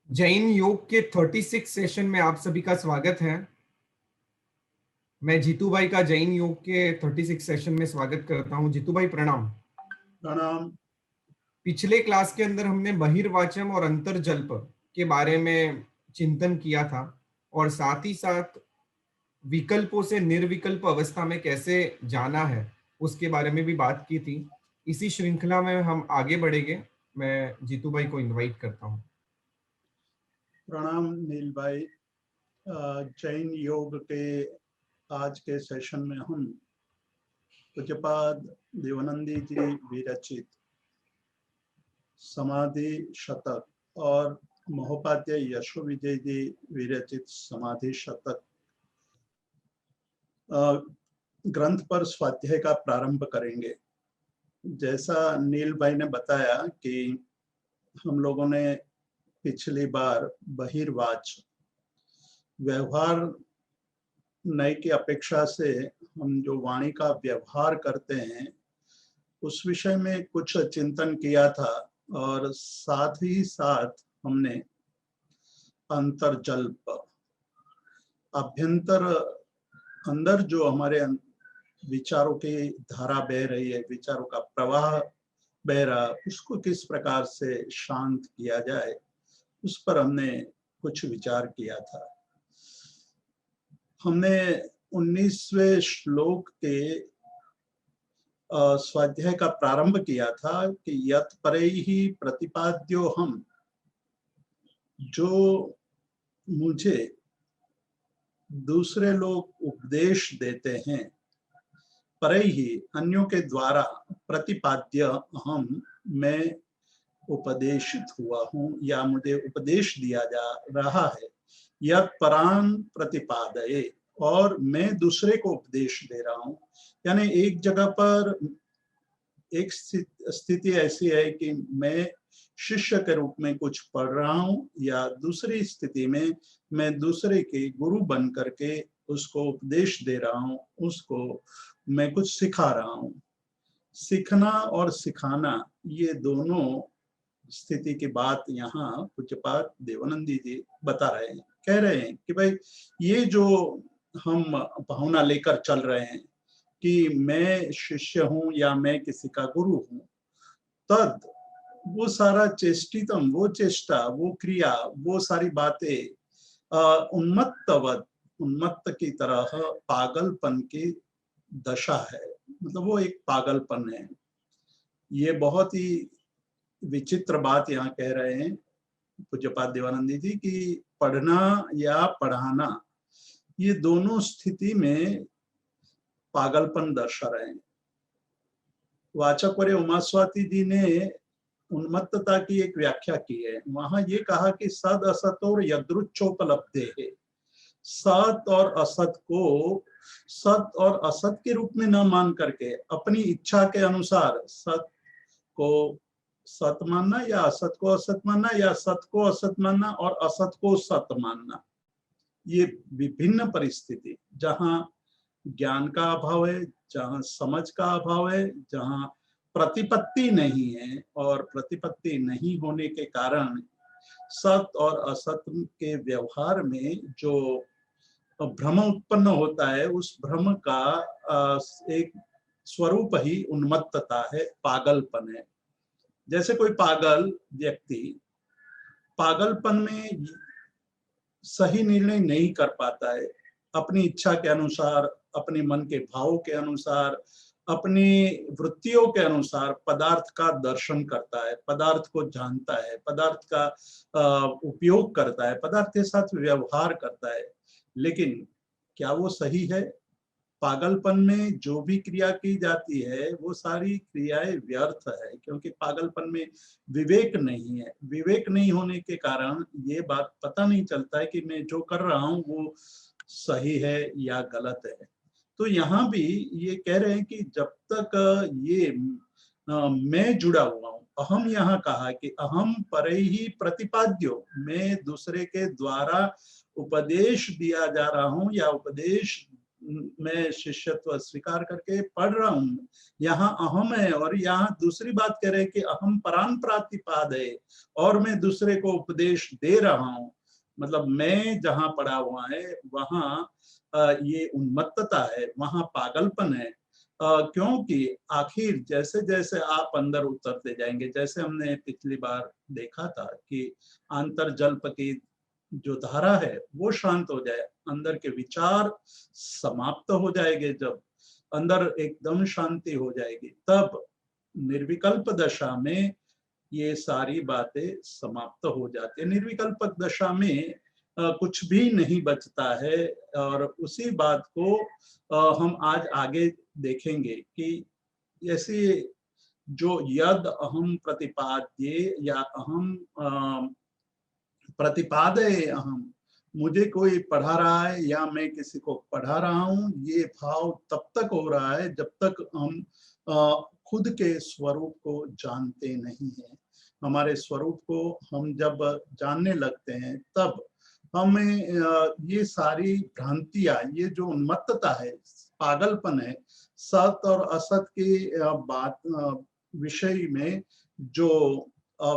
जैन योग के 36 सेशन में आप सभी का स्वागत है। मैं जीतू भाई का जैन योग के 36 सेशन में स्वागत करता हूं। जीतू भाई प्रणाम। प्रणाम। पिछले क्लास के अंदर हमने बहिर्वाचम और अंतर्जल्प के बारे में चिंतन किया था और साथ ही साथ विकल्पों से निर्विकल्प अवस्था में कैसे जाना है उसके बारे में भी बात की थी। इसी श्रृंखला में हम आगे बढ़ेंगे। मैं जीतू भाई को इनवाइट करता हूं। प्रणाम नील भाई। जैन योग के आज के सेशन में हम पूज्यपाद देवानंदी जी विरचित समाधि शतक और महोपाध्याय यशो विजय जी विरचित समाधि शतक ग्रंथ पर स्वाध्याय का प्रारंभ करेंगे। जैसा नील भाई ने बताया कि हम लोगों ने पिछली बार बहिर्वाच व्यवहार नए की अपेक्षा से हम जो वाणी का व्यवहार करते हैं उस विषय में कुछ चिंतन किया था और साथ ही साथ हमने अंतर्जल्प अभ्यंतर अंदर जो हमारे विचारों की धारा बह रही है, विचारों का प्रवाह बह रहा, उसको किस प्रकार से शांत किया जाए उस पर हमने कुछ विचार किया था। हमने 19वें श्लोक के स्वाध्याय का प्रारंभ किया था कि यत् परैहि प्रतिपाद्यो हम, जो मुझे दूसरे लोग उपदेश देते हैं, परैहि अन्यों के द्वारा, प्रतिपाद्य हम मैं उपदेशित हुआ हूँ या मुझे उपदेश दिया जा रहा है। यत् परान प्रतिपादये, और मैं दूसरे को उपदेश दे रहा हूँ। यानी एक जगह पर एक स्थिति ऐसी है कि मैं शिष्य के रूप में कुछ पढ़ रहा हूँ या दूसरी स्थिति में मैं दूसरे के गुरु बन करके उसको उपदेश दे रहा हूँ, उसको मैं कुछ सिखा रहा हूँ। सीखना और सिखाना ये दोनों स्थिति की बात यहाँ पूज्यपाद देवानंदी जी बता रहे हैं। कह रहे हैं कि भाई ये जो हम भावना लेकर चल रहे हैं कि मैं शिष्य हूँ या मैं किसी का गुरु हूँ, तद वो सारा चेष्टितम, वो चेष्टा, वो क्रिया, वो सारी बातें उन्मत्त की तरह पागलपन की दशा है। मतलब वो एक पागलपन है। ये बहुत ही विचित्र बात यहाँ कह रहे हैं पूज्यपाद देवानंदी जी कि पढ़ना या पढ़ाना ये दोनों स्थिति में पागलपन दर्शा रहे हैं। वाचकवर्य उमास्वाती जी ने उन्मत्तता की एक व्याख्या की है। वहां ये कहा कि सद असत और यदृच्छोपलब्धे है। सत और असत को सत और असत के रूप में न मान करके अपनी इच्छा के अनुसार सत को सत मानना या असत को असत मानना या सत को असत मानना और असत को सत मानना, ये विभिन्न परिस्थिति जहां ज्ञान का अभाव है, जहां समझ का अभाव है, जहां प्रतिपत्ति नहीं है, और प्रतिपत्ति नहीं होने के कारण सत और असत के व्यवहार में जो भ्रम उत्पन्न होता है, उस भ्रम का एक स्वरूप ही उन्मत्तता है, पागलपन है। जैसे कोई पागल व्यक्ति पागलपन में सही निर्णय नहीं कर पाता है, अपनी इच्छा के अनुसार, अपने मन के भावों के अनुसार, अपनी वृत्तियों के अनुसार पदार्थ का दर्शन करता है, पदार्थ को जानता है, पदार्थ का उपयोग करता है, पदार्थ के साथ व्यवहार करता है, लेकिन क्या वो सही है? पागलपन में जो भी क्रिया की जाती है वो सारी क्रियाएं व्यर्थ है, क्योंकि पागलपन में विवेक नहीं है। विवेक नहीं होने के कारण ये बात पता नहीं चलता है कि मैं जो कर रहा हूँ वो सही है या गलत है। तो यहाँ भी ये कह रहे हैं कि जब तक ये मैं जुड़ा हुआ हूँ, अहम यहाँ कहा कि अहम परैहि प्रतिपाद्यो, मैं दूसरे के द्वारा उपदेश दिया जा रहा हूँ या उपदेश मैं शिष्यत्व स्वीकार करके पढ़ रहा हूँ, यहाँ अहम है, और यहाँ दूसरी बात कह रहे हैं कि अहम परान प्रातिपाद है, और मैं दूसरे को उपदेश दे रहा हूँ। मतलब मैं जहाँ पढ़ा हुआ है वहाँ ये उन्मत्तता है, वहाँ पागलपन है। क्योंकि आखिर जैसे जैसे आप अंदर उतरते जाएंगे, जैसे हमने पिछली बार देखा था कि आंतरजल्प की जो धारा है वो शांत हो जाए, अंदर के विचार समाप्त हो जाएंगे, जब अंदर एकदम शांति हो जाएगी, तब निर्विकल्प दशा में ये सारी बातें समाप्त हो जाती है। निर्विकल्प दशा में कुछ भी नहीं बचता है। और उसी बात को हम आज आगे देखेंगे कि ऐसे जो यद अहम प्रतिपाद्ये या अहम प्रतिपादय अहम, मुझे कोई पढ़ा रहा है या मैं किसी को पढ़ा रहा हूँ, ये भाव तब तक हो रहा है जब तक हम खुद के स्वरूप को जानते नहीं हैं। हमारे स्वरूप को हम जब जानने लगते हैं तब हमें ये सारी भ्रांतियां, ये जो उन्मत्तता है, पागलपन है, सत और असत की बात विषय में जो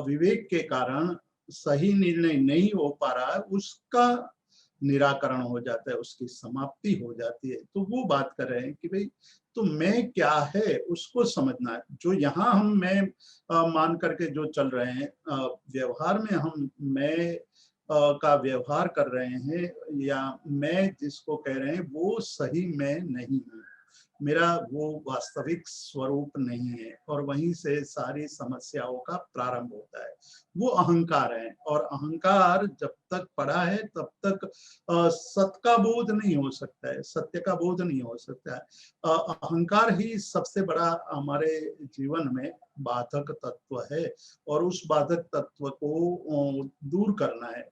विवेक के कारण सही निर्णय नहीं हो पा रहा है, उसका निराकरण हो जाता है, उसकी समाप्ति हो जाती है। तो वो बात कर रहे हैं कि भाई तो मैं क्या है उसको समझना है। जो यहाँ हम मैं मान करके जो चल रहे हैं, व्यवहार में हम मैं का व्यवहार कर रहे हैं, या मैं जिसको कह रहे हैं वो सही मैं नहीं हूँ, मेरा वो वास्तविक स्वरूप नहीं है, और वहीं से सारी समस्याओं का प्रारंभ होता है। वो अहंकार है, और अहंकार जब तक पड़ा है तब तक सत का बोध नहीं हो सकता है, सत्य का बोध नहीं हो सकता है। अहंकार ही सबसे बड़ा हमारे जीवन में बाधक तत्व है, और उस बाधक तत्व को दूर करना है।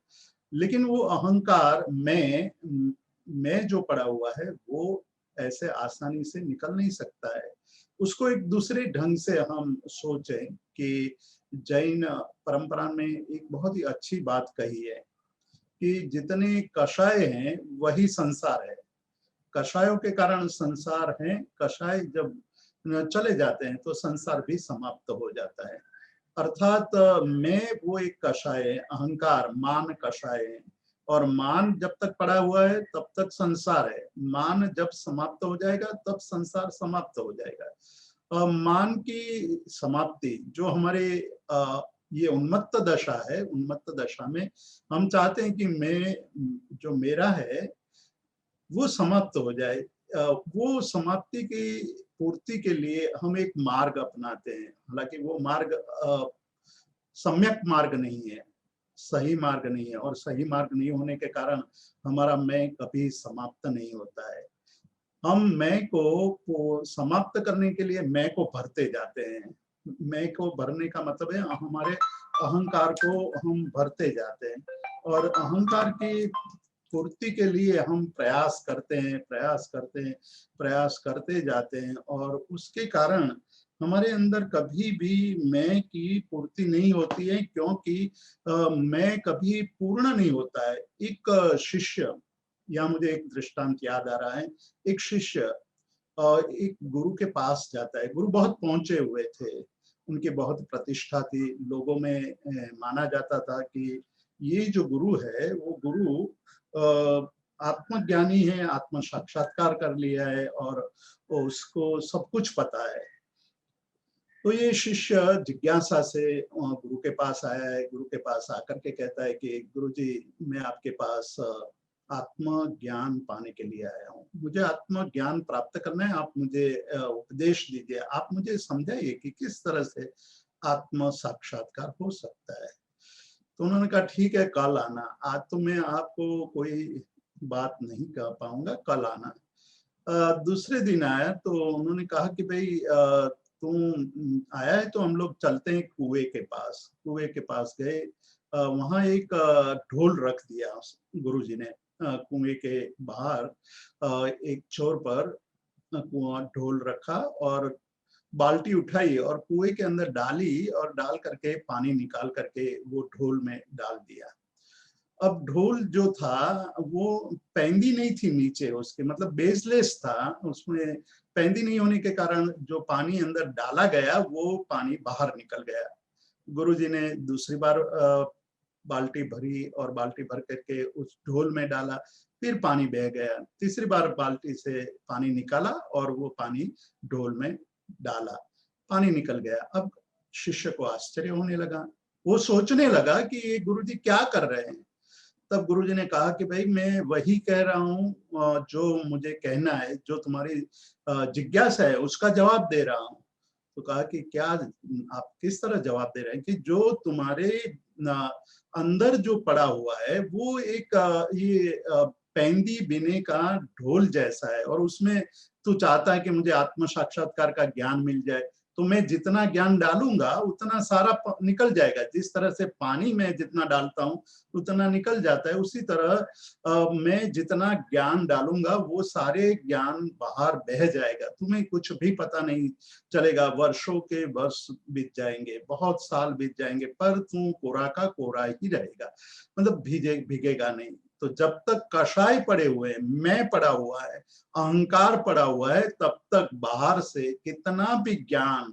लेकिन वो अहंकार मैं जो पड़ा हुआ है वो ऐसे आसानी से निकल नहीं सकता है। उसको एक दूसरे ढंग से हम सोचें कि जैन परंपरा में एक बहुत ही अच्छी बात कही है कि जितने कषाय हैं वही संसार है। कषायों के कारण संसार है, कषाय जब चले जाते हैं तो संसार भी समाप्त हो जाता है। अर्थात मैं वो एक कषाय है, अहंकार मान कषाय है, और मान जब तक पड़ा हुआ है तब तक संसार है। मान जब समाप्त हो जाएगा तब संसार समाप्त हो जाएगा। मान की समाप्ति जो हमारे ये उन्मत्त दशा है, उन्मत्त दशा में हम चाहते हैं कि मैं जो मेरा है वो समाप्त हो जाए। वो समाप्ति की पूर्ति के लिए हम एक मार्ग अपनाते हैं, हालांकि वो मार्ग सम्यक मार्ग नहीं है, सही मार्ग नहीं है, और सही मार्ग नहीं होने के कारण हमारा मैं कभी समाप्त नहीं होता है। हम मैं को समाप्त करने के लिए मैं को भरते जाते हैं। मैं को भरने का मतलब है हमारे अहंकार को हम भरते जाते हैं, और अहंकार की पूर्ति के लिए हम प्रयास करते हैं, प्रयास करते हैं, प्रयास करते जाते हैं, और उसके कारण हमारे अंदर कभी भी मैं की पूर्ति नहीं होती है, क्योंकि मैं कभी पूर्ण नहीं होता है। एक शिष्य, यहाँ मुझे एक दृष्टांत याद आ रहा है। एक शिष्य एक गुरु के पास जाता है। गुरु बहुत पहुंचे हुए थे, उनकी बहुत प्रतिष्ठा थी, लोगों में माना जाता था कि ये जो गुरु है वो गुरु आत्मज्ञानी है, आत्म साक्षात्कार कर लिया है, और उसको सब कुछ पता है। तो ये शिष्य जिज्ञासा से गुरु के पास आया है। गुरु के पास आकर के कहता है कि गुरुजी, मैं आपके पास आत्मज्ञान पाने के लिए आया हूँ, मुझे आत्मज्ञान प्राप्त करना है, आप मुझे उपदेश दीजिए, आप मुझे समझाइए कि किस तरह से आत्म साक्षात्कार हो सकता है। तो उन्होंने कहा ठीक है, कल आना। आज तो मैं आपको कोई बात नहीं कह पाऊंगा, कल आना। दूसरे दिन आया तो उन्होंने कहा कि भाई तुम आया है तो हम लोग चलते हैं कुएं के पास। कुएं के पास गए, वहां एक ढोल रख दिया गुरुजी ने। कुएं के बाहर एक छोर पर कुआं ढोल रखा, और बाल्टी उठाई और कुएं के अंदर डाली, और डाल करके पानी निकाल करके वो ढोल में डाल दिया। अब ढोल जो था वो पैंदी नहीं थी नीचे उसके, मतलब बेसलेस था, उसमें पैंदी नहीं होने के कारण जो पानी अंदर डाला गया वो पानी बाहर निकल गया। गुरुजी ने दूसरी बार बाल्टी भरी और बाल्टी भर करके उस ढोल में डाला, फिर पानी बह गया। तीसरी बार बाल्टी से पानी निकाला और वो पानी ढोल में डाला, पानी निकल गया। अब शिष्य को आश्चर्य होने लगा, वो सोचने लगा कि ये गुरुजी क्या कर रहे हैं। तब गुरुजी ने कहा कि भाई मैं वही कह रहा हूँ जो मुझे कहना है, जो तुम्हारी जिज्ञासा है उसका जवाब दे रहा हूँ। तो कहा कि क्या आप किस तरह जवाब दे रहे हैं कि जो तुम्हारे अंदर जो पड़ा हुआ है वो एक ये पैंदी बिने का ढोल जैसा है, और उसमें तू चाहता है कि मुझे आत्म साक्षात्कार का ज्ञान मिल जाए, तो मैं जितना ज्ञान डालूंगा उतना सारा निकल जाएगा। जिस तरह से पानी में जितना डालता हूँ उतना निकल जाता है, उसी तरह मैं जितना ज्ञान डालूंगा वो सारे ज्ञान बाहर बह जाएगा। तुम्हें कुछ भी पता नहीं चलेगा, वर्षों के वर्ष बीत जाएंगे, बहुत साल बीत जाएंगे, पर तू कोरा का कोरा ही रहेगा, मतलब भीगेगा नहीं। तो जब तक कषाय पड़े हुए हैं, मैं पड़ा हुआ है, अहंकार पड़ा हुआ है, तब तक बाहर से कितना भी ज्ञान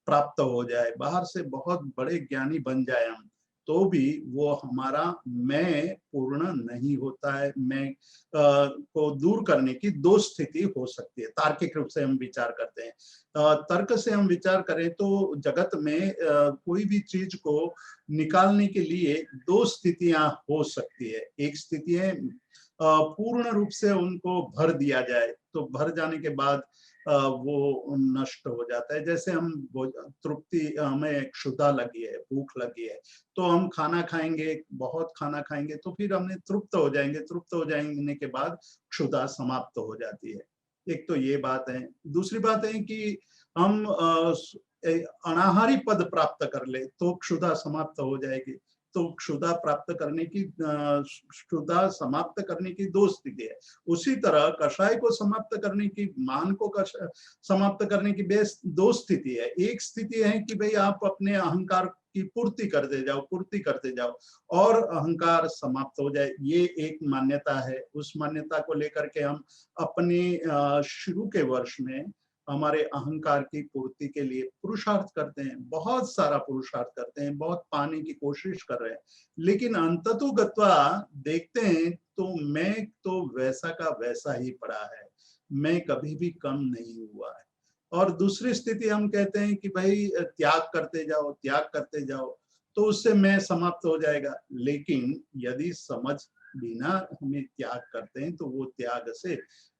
प्राप्त हो जाए, बाहर से बहुत बड़े ज्ञानी बन जाए हम, तो भी वो हमारा मैं पूर्ण नहीं होता है। मैं को दूर करने की दो स्थिति हो सकती है। तार्किक रूप से हम विचार करते हैं, तर्क से हम विचार करें तो जगत में कोई भी चीज को निकालने के लिए दो स्थितियां हो सकती है। एक स्थिति है पूर्ण रूप से उनको भर दिया जाए, तो भर जाने के बाद वो नष्ट हो जाता है। जैसे हम तृप्ति, हमें क्षुधा लगी है, भूख लगी है, तो हम खाना खाएंगे, बहुत खाना खाएंगे तो फिर हमने तृप्त हो जाएंगे, तृप्त हो जाने के बाद क्षुधा समाप्त हो जाती है। एक तो ये बात है। दूसरी बात है कि हम अनाहारी पद प्राप्त कर ले तो क्षुधा समाप्त हो जाएगी। तो क्षुधा प्राप्त करने की, क्षुधा समाप्त करने की दो स्थिति है। उसी तरह कषाय को समाप्त करने की, मान को समाप्त करने की दो स्थिति है। एक स्थिति है कि भाई आप अपने अहंकार की पूर्ति करते जाओ, पूर्ति करते जाओ और अहंकार समाप्त हो जाए, ये एक मान्यता है। उस मान्यता को लेकर के हम अपने शुरू के वर्ष में हमारे अहंकार की पूर्ति के लिए पुरुषार्थ करते हैं, बहुत सारा पुरुषार्थ करते हैं, बहुत पाने की कोशिश कर रहे हैं, लेकिन अंततो गत्वा देखते हैं तो मैं तो वैसा का वैसा ही पड़ा है, मैं कभी भी कम नहीं हुआ है। और दूसरी स्थिति हम कहते हैं कि भाई त्याग करते जाओ, त्याग करते जाओ, तो उससे मैं समाप्त हो जाएगा। लेकिन यदि समझ बिना हमें त्याग करते हैं तो वो त्याग से,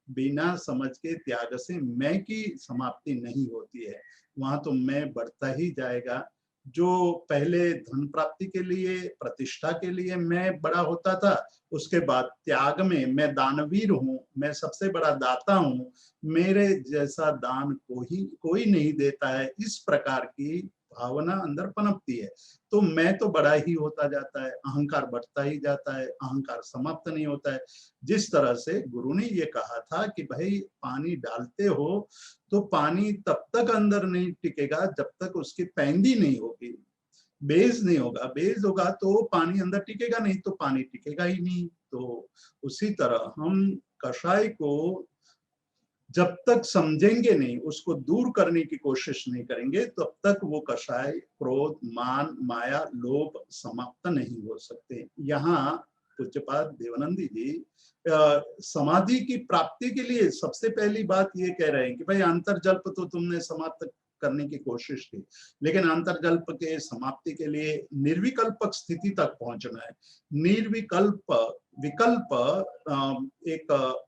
बिना समझ के त्याग से मैं की समाप्ति नहीं होती है, वहां तो मैं बढ़ता ही जाएगा। जो पहले धन प्राप्ति के लिए, प्रतिष्ठा के लिए मैं बड़ा होता था, उसके बाद त्याग में मैं दानवीर हूँ, मैं सबसे बड़ा दाता हूँ, मेरे जैसा दान कोई नहीं देता है, इस प्रकार की भावना अंदर पनपती है। तो मैं तो बड़ा ही होता जाता है, अहंकार बढ़ता ही जाता है, अहंकार समाप्त नहीं होता है। जिस तरह से गुरु ने ये कहा था कि भाई पानी डालते हो तो पानी तब तक अंदर नहीं टिकेगा जब तक उसकी पैंदी नहीं होगी, बेस नहीं होगा। बेस होगा तो पानी अंदर टिकेगा, नहीं तो पानी टिकेगा ही नहीं। तो उसी तरह हम कषाय को जब तक समझेंगे नहीं, उसको दूर करने की कोशिश नहीं करेंगे, तब तक वो कषाय क्रोध, मान, माया, लोभ समाप्त नहीं हो सकते। यहाँ पूज्यपाद देवानंदी जी समाधि की प्राप्ति के लिए सबसे पहली बात ये कह रहे हैं कि भाई अंतर्जल्प तो तुमने समाप्त करने की कोशिश की, लेकिन अंतर्जल्प के समाप्ति के लिए निर्विकल्पक स्थिति तक पहुंचना है। निर्विकल्प, विकल्प एक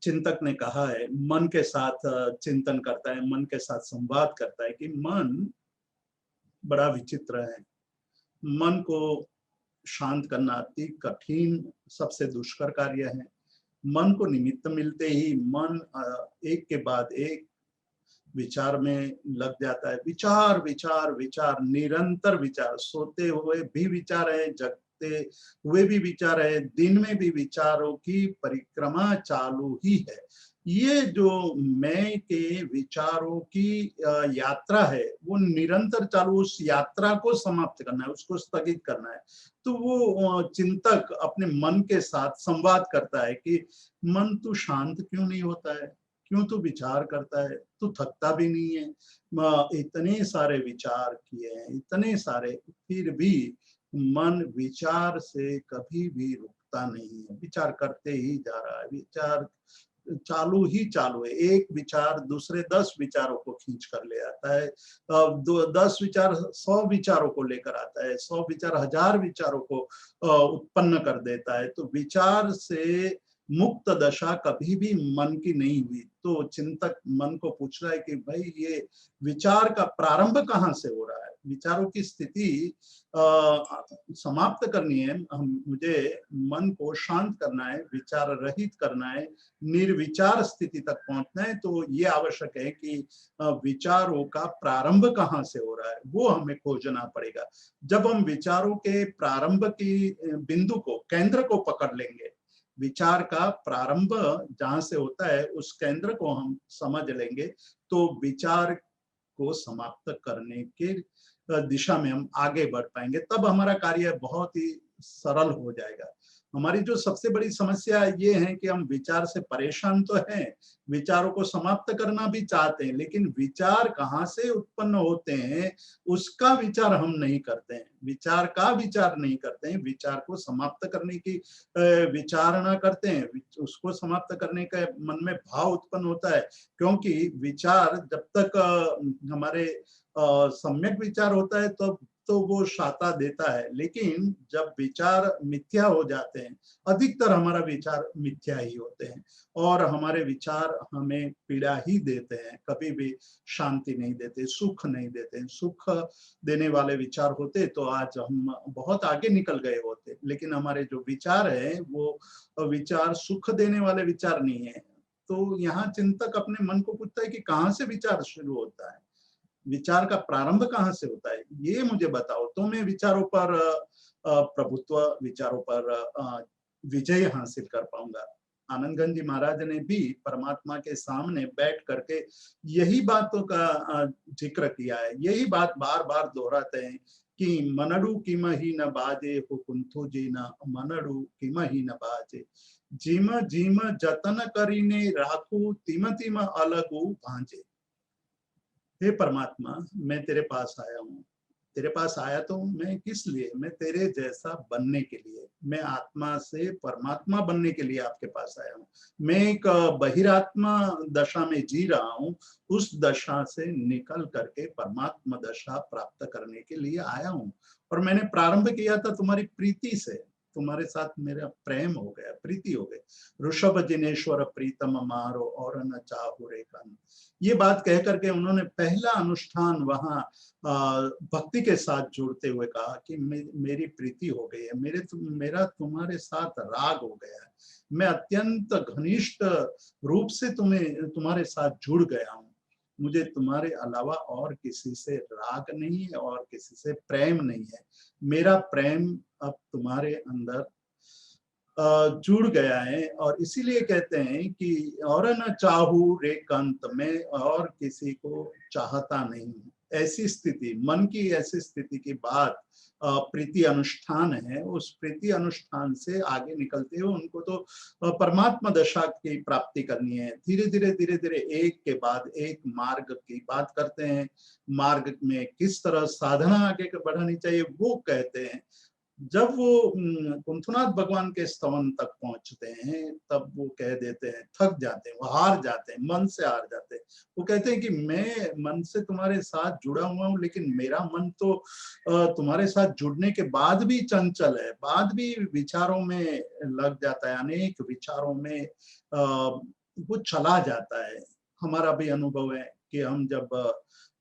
चिंतक ने कहा है, मन के साथ चिंतन करता है, मन के साथ संवाद करता है कि मन बड़ा विचित्र है। मन को शांत करना अति कठिन, सबसे दुष्कर कार्य है। मन को निमित्त मिलते ही मन एक के बाद एक विचार में लग जाता है। विचार विचार विचार, निरंतर विचार, सोते हुए भी विचार है, जगते हुए भी विचार है, दिन में भी विचारों की परिक्रमा चालू ही है। ये जो मैं के विचारों की यात्रा है वो निरंतर चालू, उस यात्रा को समाप्त करना है, उसको स्थगित करना है। तो वो चिंतक अपने मन के साथ संवाद करता है कि मन तू शांत क्यों नहीं होता है, क्यों तू विचार करता है, तू थकता भी नहीं है। इतने सारे विचार किए हैं, इतने सारे, फिर भी मन विचार से कभी भी रुकता नहीं है, विचार करते ही जा रहा है, विचार चालू है। एक विचार दूसरे 10 विचारों को खींच कर ले आता है, 10 विचार 100 विचारों को लेकर आता है, 100 विचार 1000 विचारों को उत्पन्न कर देता है। तो विचार से मुक्त दशा कभी भी मन की नहीं हुई। तो चिंतक मन को पूछ रहा है कि भाई ये विचार का प्रारंभ कहाँ से हो रहा है, विचारों की स्थिति समाप्त करनी है, मुझे मन को शांत करना है, विचार रहित करना है, निर्विचार स्थिति तक पहुंचना है। तो ये आवश्यक है कि विचारों का प्रारंभ कहाँ से हो रहा है वो हमें खोजना पड़ेगा। जब हम विचारों के प्रारंभ की बिंदु को, केंद्र को पकड़ लेंगे, विचार का प्रारंभ जहां से होता है उस केंद्र को हम समझ लेंगे, तो विचार को समाप्त करने के दिशा में हम आगे बढ़ पाएंगे। तब हमारा कार्य बहुत ही सरल हो जाएगा। हमारी जो सबसे बड़ी समस्या ये है कि हम विचार से परेशान तो हैं, विचारों को समाप्त करना भी चाहते हैं, लेकिन विचार कहाँ से उत्पन्न होते हैं उसका विचार हम नहीं करते हैं, विचार का विचार नहीं करते हैं, विचार को समाप्त करने की विचारणा करते हैं, उसको समाप्त करने का मन में भाव उत्पन्न होता है। क्योंकि विचार जब तक हमारे सम्यक विचार होता है तो वो शाता देता है, लेकिन जब विचार मिथ्या हो जाते हैं, अधिकतर हमारा विचार मिथ्या ही होते हैं और हमारे विचार हमें पीड़ा ही देते हैं, कभी भी शांति नहीं देते, सुख नहीं देते। सुख देने वाले विचार होते तो आज हम बहुत आगे निकल गए होते, लेकिन हमारे जो विचार है वो विचार सुख देने वाले विचार नहीं है। तो यहाँ चिंतक अपने मन को पूछता है कि कहाँ से विचार शुरू होता है, विचार का प्रारंभ कहाँ से होता है, ये मुझे बताओ, तो मैं विचारों पर प्रभुत्व, विचारों पर विजय हासिल कर पाऊंगा। आनंदगंज जी महाराज ने भी परमात्मा के सामने बैठ करके यही बातों का जिक्र किया है, यही बात बार बार दोहराते हैं कि मनडू किम ही न बाजे हो कुंथु जी न, मनडू किम ही न बाजे, जिम जिम जतन करीने राखू तिम तिम अलगू भांजे। हे परमात्मा, मैं तेरे पास आया हूँ, तेरे पास आया तो मैं किस लिए, मैं तेरे जैसा बनने के लिए, मैं आत्मा से परमात्मा बनने के लिए आपके पास आया हूँ। मैं एक बहिरात्मा दशा में जी रहा हूँ, उस दशा से निकल करके परमात्मा दशा प्राप्त करने के लिए आया हूँ। और मैंने प्रारंभ किया था तुम्हारी प्रीति से, तुम्हारे साथ मेरा प्रेम हो गया, प्रीति हो गई। ऋषभ जिनेश्वर प्रीतम मारो और न चाहु रे कन, ये बात कह करके उन्होंने पहला अनुष्ठान वहां भक्ति के साथ जोड़ते हुए कहा कि मेरी प्रीति हो गई है, मेरा तुम्हारे साथ राग हो गया है, मैं अत्यंत घनिष्ठ रूप से तुम्हारे साथ जुड़ गया हूँ, मुझे तुम्हारे अलावा और किसी से राग नहीं है और किसी से प्रेम नहीं है, मेरा प्रेम अब तुम्हारे अंदर जुड़ गया है। और इसीलिए कहते हैं कि और न चाहू रे कंत, में और किसी को चाहता नहीं, ऐसी स्थिति, मन की ऐसी स्थिति की बात प्रीति अनुष्ठान है। उस प्रीति अनुष्ठान से आगे निकलते हुए उनको तो परमात्मा दशा की प्राप्ति करनी है। धीरे धीरे धीरे धीरे एक के बाद एक मार्ग की बात करते हैं, मार्ग में किस तरह साधना आगे बढ़ानी चाहिए वो कहते हैं। जब वो कुंथुनाथ भगवान के स्तवन तक पहुंचते हैं तब वो कह देते हैं, थक जाते हैं, वो हार जाते हैं, मन से हार जाते हैं। वो कहते हैं कि मैं मन से तुम्हारे साथ जुड़ा हुआ हूँ, लेकिन मेरा मन तो तुम्हारे साथ जुड़ने के बाद भी चंचल है, बाद भी विचारों में लग जाता है, अनेक विचारों में वो चला जाता है। हमारा भी अनुभव है कि हम जब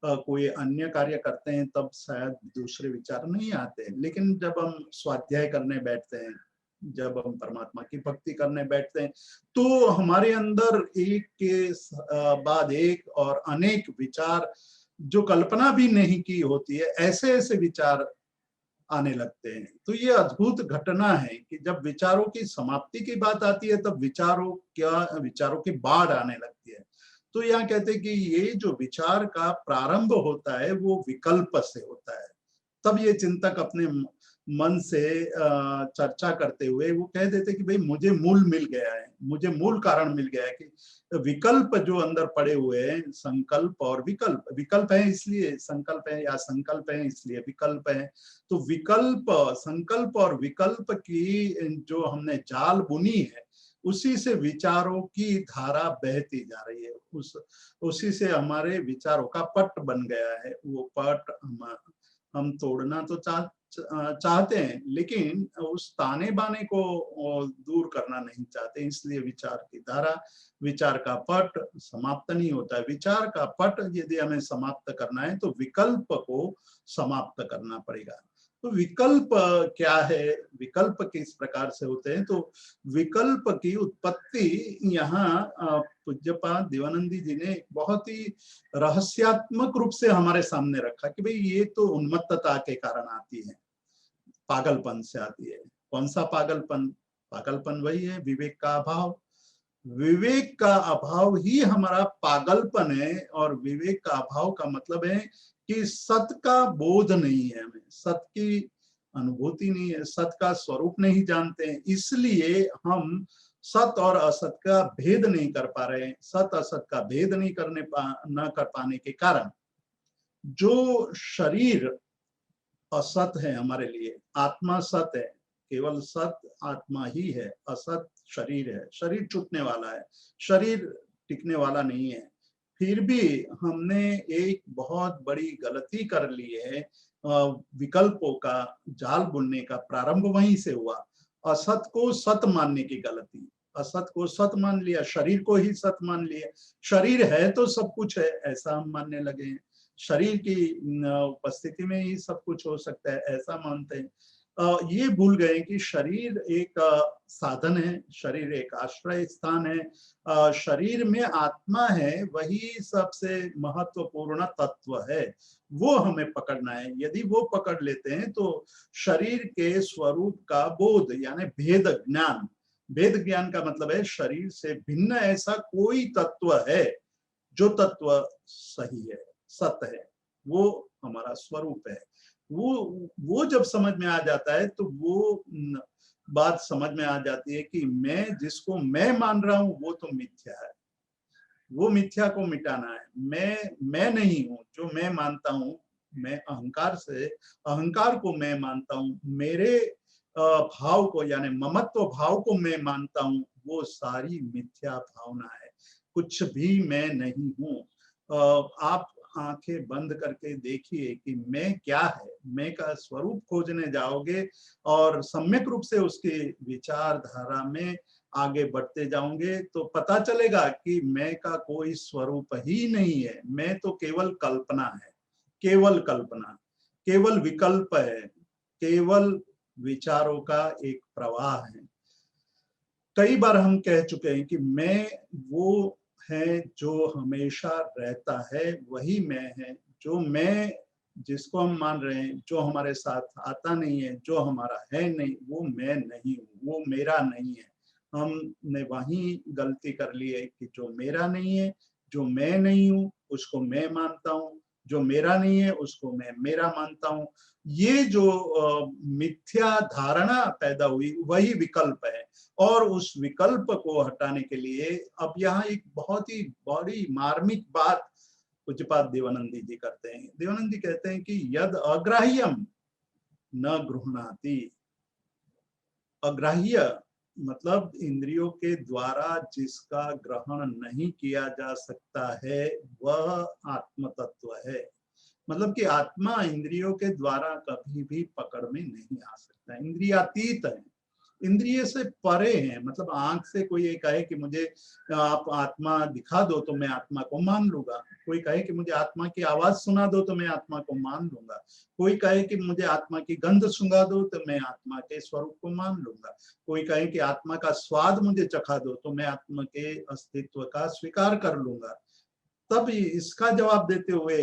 कोई अन्य कार्य करते हैं तब शायद दूसरे विचार नहीं आते, लेकिन जब हम स्वाध्याय करने बैठते हैं, जब हम परमात्मा की भक्ति करने बैठते हैं, तो हमारे अंदर एक के बाद एक और अनेक विचार जो कल्पना भी नहीं की होती है, ऐसे ऐसे विचार आने लगते हैं। तो ये अद्भुत घटना है कि जब विचारों की समाप्ति की बात आती है तब विचारों की बाढ़ आने लगती है। तो यहाँ कहते हैं कि ये जो विचार का प्रारंभ होता है वो विकल्प से होता है। तब ये चिंतक अपने मन से चर्चा करते हुए वो कह देते कि भाई मुझे मूल मिल गया है, मुझे मूल कारण मिल गया है कि विकल्प जो अंदर पड़े हुए हैं, संकल्प और विकल्प, विकल्प है इसलिए संकल्प है, या संकल्प है इसलिए विकल्प है। तो विकल्प, संकल्प और विकल्प की जो हमने जाल बुनी है उसी से विचारों की धारा बहती जा रही है, उसी से हमारे विचारों का पट बन गया है। वो पट हम तोड़ना तो चाहते हैं, लेकिन उस ताने बाने को दूर करना नहीं चाहते, इसलिए विचार की धारा, विचार का पट समाप्त नहीं होता है। विचार का पट यदि हमें समाप्त करना है तो विकल्प को समाप्त करना पड़ेगा। तो विकल्प क्या है, विकल्प किस प्रकार से होते हैं? तो विकल्प की उत्पत्ति यहाँ पूज्यपाद देवानंदी जी ने बहुत ही रहस्यात्मक रूप से हमारे सामने रखा कि भाई ये तो उन्मत्तता के कारण आती है, पागलपन से आती है। कौन सा पागलपन? पागलपन वही है विवेक का अभाव। विवेक का अभाव ही हमारा पागलपन है, और विवेक का अभाव का मतलब है कि सत का बोध नहीं है, हमें सत की अनुभूति नहीं है, सत का स्वरूप नहीं जानते हैं, इसलिए हम सत और असत का भेद नहीं कर पा रहे हैं। सत असत का भेद नहीं न कर पाने के कारण जो शरीर असत है हमारे लिए, आत्मा सत है, केवल सत आत्मा ही है, असत शरीर है। शरीर छूटने वाला है, शरीर टिकने वाला नहीं है। फिर भी हमने एक बहुत बड़ी गलती कर ली है, विकल्पों का जाल बुनने का प्रारंभ वहीं से हुआ। असत को सत मानने की गलती, असत को सत मान लिया, शरीर को ही सत मान लिया। शरीर है तो सब कुछ है ऐसा हम मानने लगे हैं, शरीर की उपस्थिति में ही सब कुछ हो सकता है ऐसा मानते हैं। ये भूल गए कि शरीर एक साधन है, शरीर एक आश्रय स्थान है, शरीर में आत्मा है, वही सबसे महत्वपूर्ण तत्व है, वो हमें पकड़ना है। यदि वो पकड़ लेते हैं तो शरीर के स्वरूप का बोध यानी भेद ज्ञान, भेद ज्ञान का मतलब है शरीर से भिन्न ऐसा कोई तत्व है जो तत्व सही है, सत्य है, वो हमारा स्वरूप है। वो जब समझ में आ जाता है तो वो बात समझ में आ जाती है कि मैं जिसको मैं मान रहा हूं वो तो मिथ्या है, वो मिथ्या को मिटाना है। मैं नहीं हूं जो मैं मानता हूं, मैं अहंकार से, अहंकार को मैं मानता हूं, मेरे भाव को यानी ममत्व भाव को मैं मानता हूं, वो सारी मिथ्या भावना है, कुछ भी मैं नहीं हूं। आप आंखें बंद करके देखिए कि मैं क्या है, मैं का स्वरूप खोजने जाओगे और सम्यक रूप से उसकी विचारधारा में आगे बढ़ते जाओगे तो पता चलेगा कि मैं का कोई स्वरूप ही नहीं है, मैं तो केवल कल्पना है, केवल कल्पना, केवल विकल्प है, केवल विचारों का एक प्रवाह है। कई बार हम कह चुके हैं कि मैं वो है जो हमेशा रहता है, वही मैं है। जो मैं जिसको हम मान रहे हैं, जो हमारे साथ आता नहीं है, जो हमारा है नहीं, वो मैं नहीं हूँ, वो मेरा नहीं है। हमने वही गलती कर ली है कि जो मेरा नहीं है, जो मैं नहीं हूँ उसको मैं मानता हूँ, जो मेरा नहीं है उसको मैं मेरा मानता हूँ। ये जो मिथ्या धारणा पैदा हुई वही विकल्प है। और उस विकल्प को हटाने के लिए अब यहाँ एक बहुत ही बड़ी मार्मिक बात पूज्यपाद देवानंदी जी करते हैं। देवानंद जी कहते हैं कि यद अग्राह्यम न गृह्णाति। अग्राह्य मतलब इंद्रियों के द्वारा जिसका ग्रहण नहीं किया जा सकता है वह आत्म तत्व है। मतलब कि आत्मा इंद्रियों के द्वारा कभी भी पकड़ में नहीं आ सकता, इंद्रियातीत है, इंद्रिय से परे हैं। मतलब आंख से कोई ये कहे कि मुझे आप आत्मा दिखा दो तो मैं आत्मा को मान लूंगा, कोई कहे कि मुझे आत्मा की आवाज सुना दो तो मैं आत्मा को मान लूंगा, कोई कहे कि मुझे आत्मा की गंध सुंघा दो तो मैं आत्मा के स्वरूप को मान लूंगा, कोई कहे कि आत्मा का स्वाद मुझे चखा दो तो मैं आत्मा के अस्तित्व का स्वीकार कर लूंगा। तब इसका जवाब देते हुए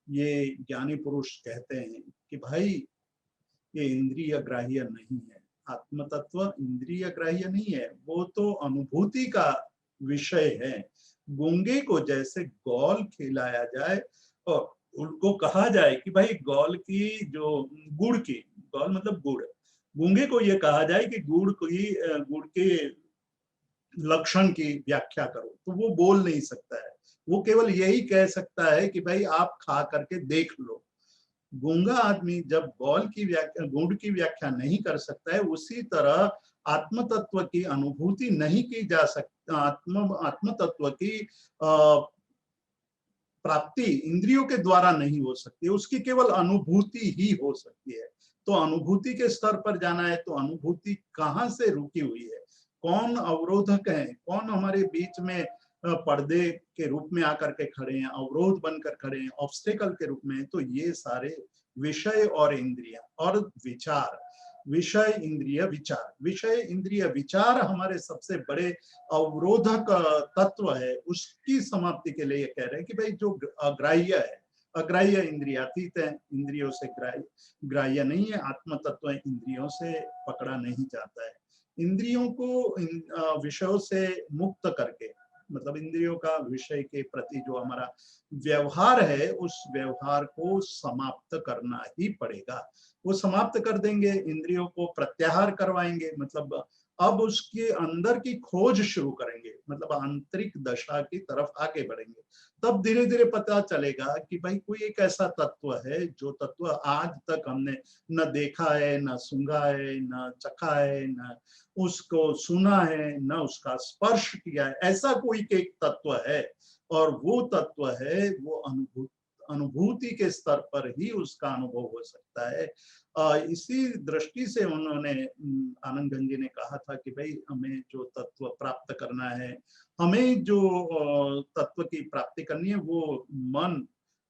ये ज्ञानी पुरुष कहते हैं कि भाई ये इंद्रिय ग्राह्य नहीं है। आत्म तत्व इंद्रिय ग्राह्य नहीं है, वो तो अनुभूति का विषय है। गूंगे को जैसे गौल खिलाया जाए और उनको कहा जाए कि भाई गौल की जो गुड़ की, गौल मतलब गुड़, गूंगे को ये कहा जाए कि गुड़ के लक्षण की व्याख्या करो, तो वो बोल नहीं सकता है। वो केवल यही कह सकता है कि भाई आप खा करके देख लो। गूंगा आदमी जब गौल की व्याख्या, गुड़ की व्याख्या नहीं कर सकता है, उसी तरह आत्म तत्व की अनुभूति नहीं की जा सकती। आत्म तत्व की प्राप्ति इंद्रियों के द्वारा नहीं हो सकती, उसकी केवल अनुभूति ही हो सकती है। तो अनुभूति के स्तर पर जाना है तो अनुभूति कहाँ से रुकी हुई है, कौन अवरोधक है, कौन हमारे बीच में पर्दे के रूप में आकर के खड़े हैं, अवरोध बनकर खड़े हैं, ऑब्स्टेकल के रूप में। तो ये सारे विषय और इंद्रिया और विचार, विषय इंद्रिय विचार, विषय इंद्रिय विचार हमारे सबसे बड़े अवरोधक तत्व है। उसकी समाप्ति के लिए ये कह रहे हैं कि भाई जो अग्राह्य है, अग्राह्य इंद्रियातीत है, इंद्रियों से ग्राह्य नहीं है। आत्म तत्व इंद्रियों से पकड़ा नहीं जाता है। इंद्रियों को विषयों से मुक्त करके, मतलब इंद्रियों का विषय के प्रति जो हमारा व्यवहार है, उस व्यवहार को समाप्त करना ही पड़ेगा। वो समाप्त कर देंगे, इंद्रियों को प्रत्याहार करवाएंगे, मतलब अब उसके अंदर की खोज शुरू करेंगे, मतलब आंतरिक दशा की तरफ आगे बढ़ेंगे। तब धीरे धीरे पता चलेगा कि भाई कोई एक ऐसा तत्व है जो तत्व आज तक हमने न देखा है, न सूंघा है, न चखा है, न उसको सुना है, न उसका स्पर्श किया है। ऐसा कोई एक तत्व है, और वो तत्व है वो अनुभूति के स्तर पर ही उसका अनुभव हो सकता है। इसी दृष्टि से उन्होंने, आनंद गंजी ने कहा था कि भाई हमें जो तत्व प्राप्त करना है, हमें जो तत्व की प्राप्ति करनी है, वो मन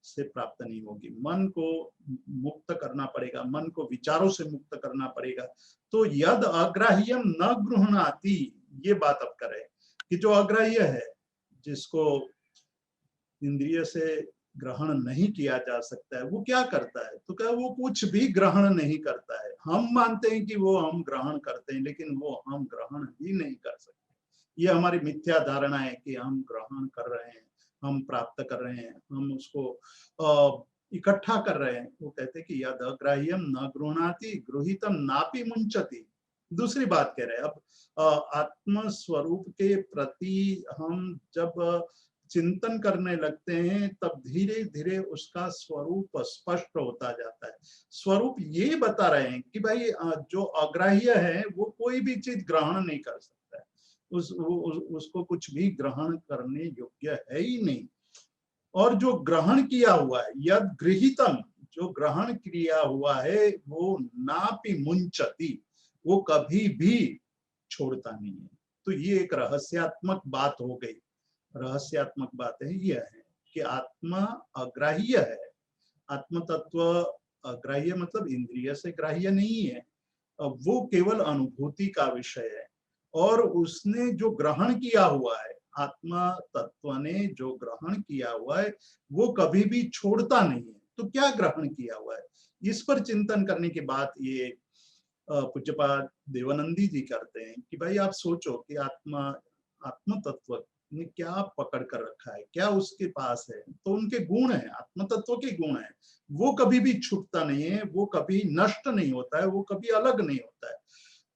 से प्राप्त नहीं होगी। मन को मुक्त करना पड़ेगा, मन को विचारों से मुक्त करना पड़ेगा। तो यद अग्राह्यम न गृह्णाति, ये बात अब करें कि जो अग्राह्य है, जिसको इंद्रिय से ग्रहण नहीं किया जा सकता है, वो क्या करता है? तो क्या वो कुछ भी ग्रहण नहीं करता है। हम मानते हैं कि वो हम ग्रहण करते हैं, लेकिन वो हम ग्रहण ही नहीं कर सकते। ये हमारी मिथ्या धारणा है कि हम ग्रहण कर रहे हैं, हम प्राप्त कर रहे हैं, हम उसको इकट्ठा कर रहे हैं। वो कहते हैं कि यद अग्राह्यम न गृह्णाति गृहीतम नापि मुंचति। दूसरी बात कह रहे हैं अब, आत्म स्वरूप के प्रति हम जब चिंतन करने लगते हैं, तब धीरे धीरे उसका स्वरूप स्पष्ट होता जाता है। स्वरूप ये बता रहे हैं कि भाई जो अग्राह्य है वो कोई भी चीज ग्रहण नहीं कर सकता है, उसको कुछ भी ग्रहण करने योग्य है ही नहीं। और जो ग्रहण किया हुआ है, यद गृहीतम, जो ग्रहण किया हुआ है, वो नापि मुंचति, वो कभी भी छोड़ता नहीं है। तो ये एक रहस्यात्मक बात हो गई। रहस्यात्मक बात है यह है कि आत्मा अग्राह्य है। आत्म तत्व अग्राह्य मतलब इंद्रिय से ग्राह्य नहीं है, वो केवल अनुभूति का विषय है। और उसने जो ग्रहण किया हुआ है, आत्मा तत्व ने जो ग्रहण किया हुआ है, वो कभी भी छोड़ता नहीं है। तो क्या ग्रहण किया हुआ है, इस पर चिंतन करने की बात ये पूज्यपाद देवानंदी जी करते हैं कि भाई आप सोचो कि आत्म तत्व ने क्या पकड़ कर रखा है, क्या उसके पास है। तो उनके गुण है, आत्म तत्व के गुण है। वो कभी भी छूटता नहीं है, वो कभी नष्ट नहीं होता है, वो कभी अलग नहीं होता है।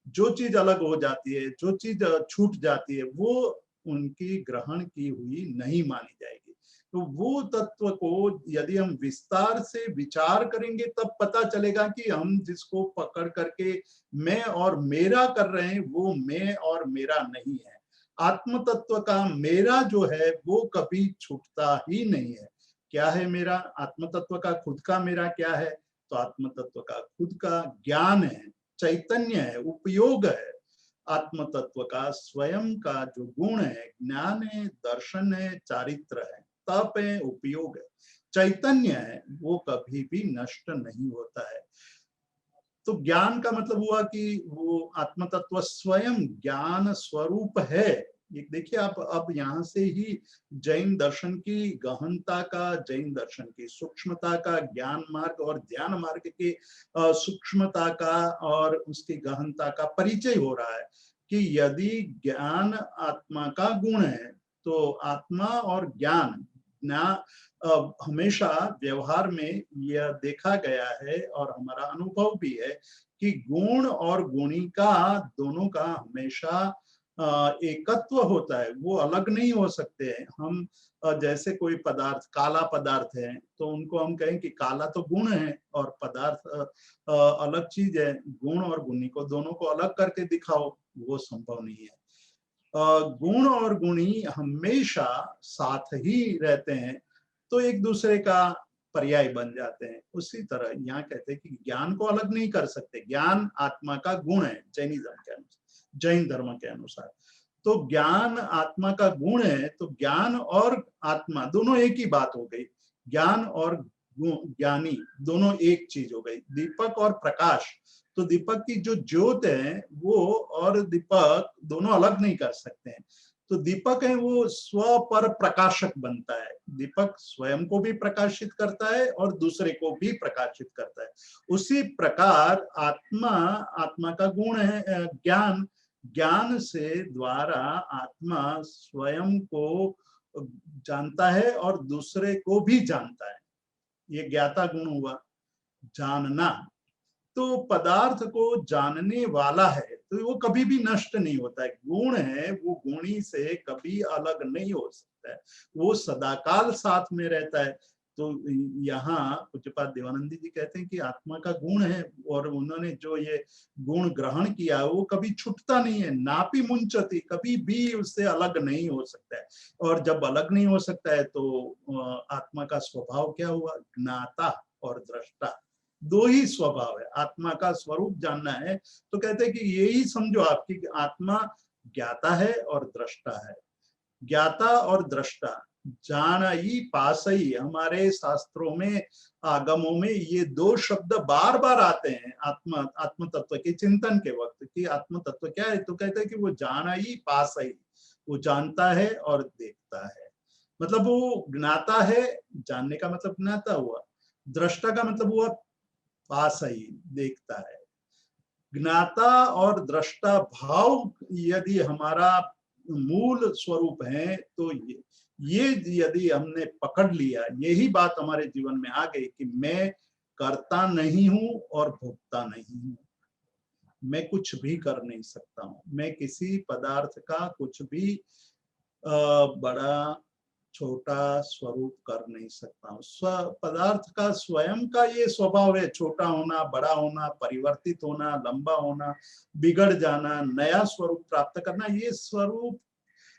जो चीज अलग हो जाती है, जो चीज छूट जाती है, वो उनकी ग्रहण की हुई नहीं मानी जाएगी। तो वो तत्व को यदि हम विस्तार से विचार करेंगे, तब पता चलेगा कि हम जिसको पकड़ करके मैं और मेरा कर रहे हैं, वो मैं और मेरा नहीं है। आत्म तत्व का मेरा जो है वो कभी छूटता ही नहीं है। क्या है मेरा? आत्म तत्व का खुद का मेरा क्या है? तो आत्म तत्व का खुद का ज्ञान है, चैतन्य है, उपयोग है। आत्म तत्व का स्वयं का जो गुण है, ज्ञान है, दर्शन है, चारित्र है, तप है, उपयोग है, चैतन्य है, वो कभी भी नष्ट नहीं होता है। तो ज्ञान का मतलब हुआ कि वो आत्म तत्व स्वयं ज्ञान स्वरूप है, ये देखिए आप अब यहाँ से ही जैन दर्शन की गहनता का, जैन दर्शन की सूक्ष्मता का, ज्ञान मार्ग और ध्यान मार्ग की सूक्ष्मता का और उसकी गहनता का परिचय हो रहा है कि यदि ज्ञान आत्मा का गुण है तो आत्मा और ज्ञान हमेशा व्यवहार में यह देखा गया है और हमारा अनुभव भी है कि गुण और गुणी का दोनों का हमेशा एकत्व होता है, वो अलग नहीं हो सकते हैं। हम जैसे कोई पदार्थ, काला पदार्थ है तो उनको हम कहें कि काला तो गुण है और पदार्थ अलग चीज है। गुण और गुणी को दोनों को अलग करके दिखाओ, वो संभव नहीं है। गुण और गुणी हमेशा साथ ही रहते हैं तो एक दूसरे का पर्याय बन जाते हैं। उसी तरह यहाँ कहते हैं कि ज्ञान को अलग नहीं कर सकते, ज्ञान आत्मा का गुण है जैनिज्म के अनुसार, जैन धर्म के अनुसार। तो ज्ञान आत्मा का गुण है तो ज्ञान और आत्मा दोनों एक ही बात हो गई। ज्ञान और ज्ञानी दोनों एक चीज हो गई। दीपक और प्रकाश, तो दीपक की जो ज्योत है वो और दीपक दोनों अलग नहीं कर सकते हैं। तो दीपक है वो स्व पर प्रकाशक बनता है। दीपक स्वयं को भी प्रकाशित करता है और दूसरे को भी प्रकाशित करता है। उसी प्रकार आत्मा, आत्मा का गुण है ज्ञान। ज्ञान से द्वारा आत्मा स्वयं को जानता है और दूसरे को भी जानता है। ये ज्ञाता गुण हुआ, जानना। तो पदार्थ को जानने वाला है तो वो कभी भी नष्ट नहीं होता है। गुण है वो गुणी से कभी अलग नहीं हो सकता है, वो सदाकाल साथ में रहता है। तो यहाँ पूज्यपाद देवानंद जी कहते हैं कि आत्मा का गुण है और उन्होंने जो ये गुण ग्रहण किया वो कभी छूटता नहीं है। नापी मुंचती, कभी भी उससे अलग नहीं हो सकता है। और जब अलग नहीं हो सकता है तो आत्मा का स्वभाव क्या हुआ? ज्ञाता और दृष्टा, दो ही स्वभाव है। आत्मा का स्वरूप जानना है तो कहते हैं कि यही समझो आपकी आत्मा ज्ञाता है और दृष्टा है। ज्ञाता और दृष्टा, जानई पासई, हमारे शास्त्रों में, आगमों में ये दो शब्द बार बार आते हैं आत्मा, आत्म तत्व के चिंतन के वक्त कि आत्म तत्व क्या है। तो कहते हैं कि वो जानई पासई, वो जानता है और देखता है। मतलब वो ज्ञाता है, जानने का मतलब ज्ञाता हुआ। दृष्टा का मतलब हुआ पास ही, देखता है। ज्ञाता और दृष्टा भाव यदि हमारा मूल स्वरूप है तो ये यदि हमने पकड़ लिया, यही बात हमारे जीवन में आ गई कि मैं करता नहीं हूं और भोगता नहीं हूं। मैं कुछ भी कर नहीं सकता हूं, मैं किसी पदार्थ का कुछ भी बड़ा छोटा स्वरूप कर नहीं सकता हूँ। स्व पदार्थ का स्वयं का ये स्वभाव है, छोटा होना, बड़ा होना, परिवर्तित होना, लंबा होना, बिगड़ जाना, नया स्वरूप प्राप्त करना। ये स्वरूप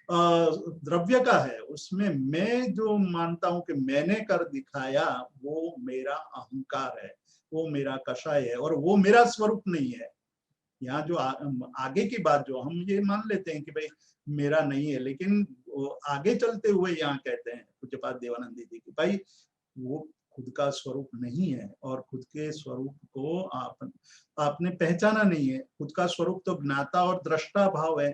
द्रव्य का है। उसमें मैं जो मानता हूं कि मैंने कर दिखाया वो मेरा अहंकार है, वो मेरा कषाय है और वो मेरा स्वरूप नहीं है। यहाँ जो आगे की बात जो हम ये मान लेते हैं कि भाई मेरा नहीं है, लेकिन आगे चलते हुए यहाँ कहते हैं पूज्यपाद देवानंद जी की भाई वो खुद का स्वरूप नहीं है और खुद के स्वरूप को आपने पहचाना नहीं है। खुद का स्वरूप तो ज्ञाता और दृष्टा भाव है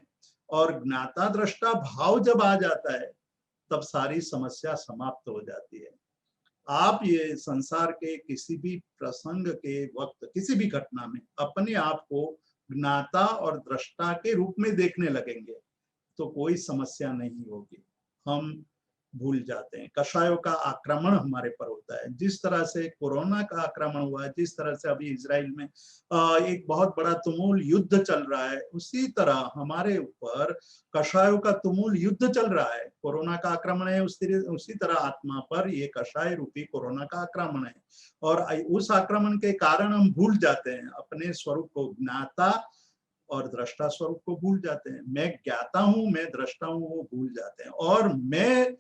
और ज्ञाता दृष्टा भाव जब आ जाता है तब सारी समस्या समाप्त हो जाती है। आप ये संसार के किसी भी प्रसंग के वक्त, किसी भी घटना में अपने आप को ज्ञाता और दृष्टा के रूप में देखने लगेंगे तो कोई समस्या नहीं होगी। हम भूल जाते हैं। कषायों का आक्रमण हमारे पर होता है। जिस तरह से कोरोना का आक्रमण हुआ है, जिस तरह से अभी इजराइल में एक बहुत बड़ा तुमुल युद्ध चल रहा है, उसी तरह हमारे ऊपर कषायों का तुमुल युद्ध चल रहा है। कोरोना का आक्रमण है, उसी तरह आत्मा पर ये कषाय रूपी कोरोना का आक्रमण है। और उस आक्रमण के कारण हम भूल जाते हैं अपने स्वरूप को, ज्ञाता और दृष्टा स्वरूप को भूल जाते हैं। मैं ज्ञाता हूं, मैं दृष्टा हूं, वो भूल जाते हैं और मैं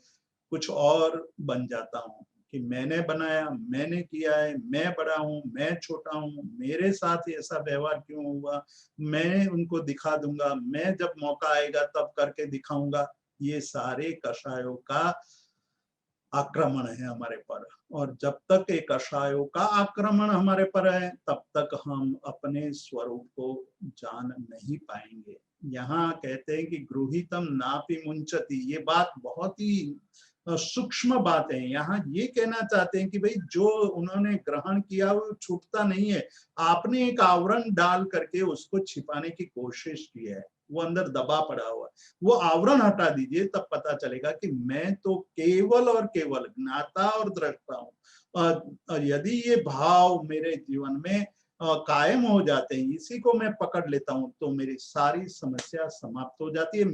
कुछ और बन जाता हूं कि मैंने बनाया, मैंने किया है, मैं बड़ा हूं, मैं छोटा हूं, मेरे साथ ऐसा व्यवहार क्यों हुआ, मैं उनको दिखा दूंगा, मैं जब मौका आएगा तब करके दिखाऊंगा। ये सारे कषायों का आक्रमण है हमारे पर। और जब तक एक कषायों का आक्रमण हमारे पर है तब तक हम अपने स्वरूप को जान नहीं पाएंगे। यहाँ कहते हैं कि गृहीतम नापि मुंचति, ये बात बहुत ही सूक्ष्म बात है। यहाँ ये कहना चाहते हैं कि भाई जो उन्होंने ग्रहण किया वो छूटता नहीं है, आपने एक आवरण डाल करके उसको छिपाने की कोशिश की है, वो अंदर दबा पड़ा हुआ है। वो आवरण हटा दीजिए, तब पता चलेगा कि मैं तो केवल और केवल ज्ञाता और दृष्टा हूँ। और यदि ये भाव मेरे जीवन में कायम हो जाते हैं, इसी को मैं पकड़ लेता हूँ, तो मेरी सारी समस्या समाप्त हो जाती है।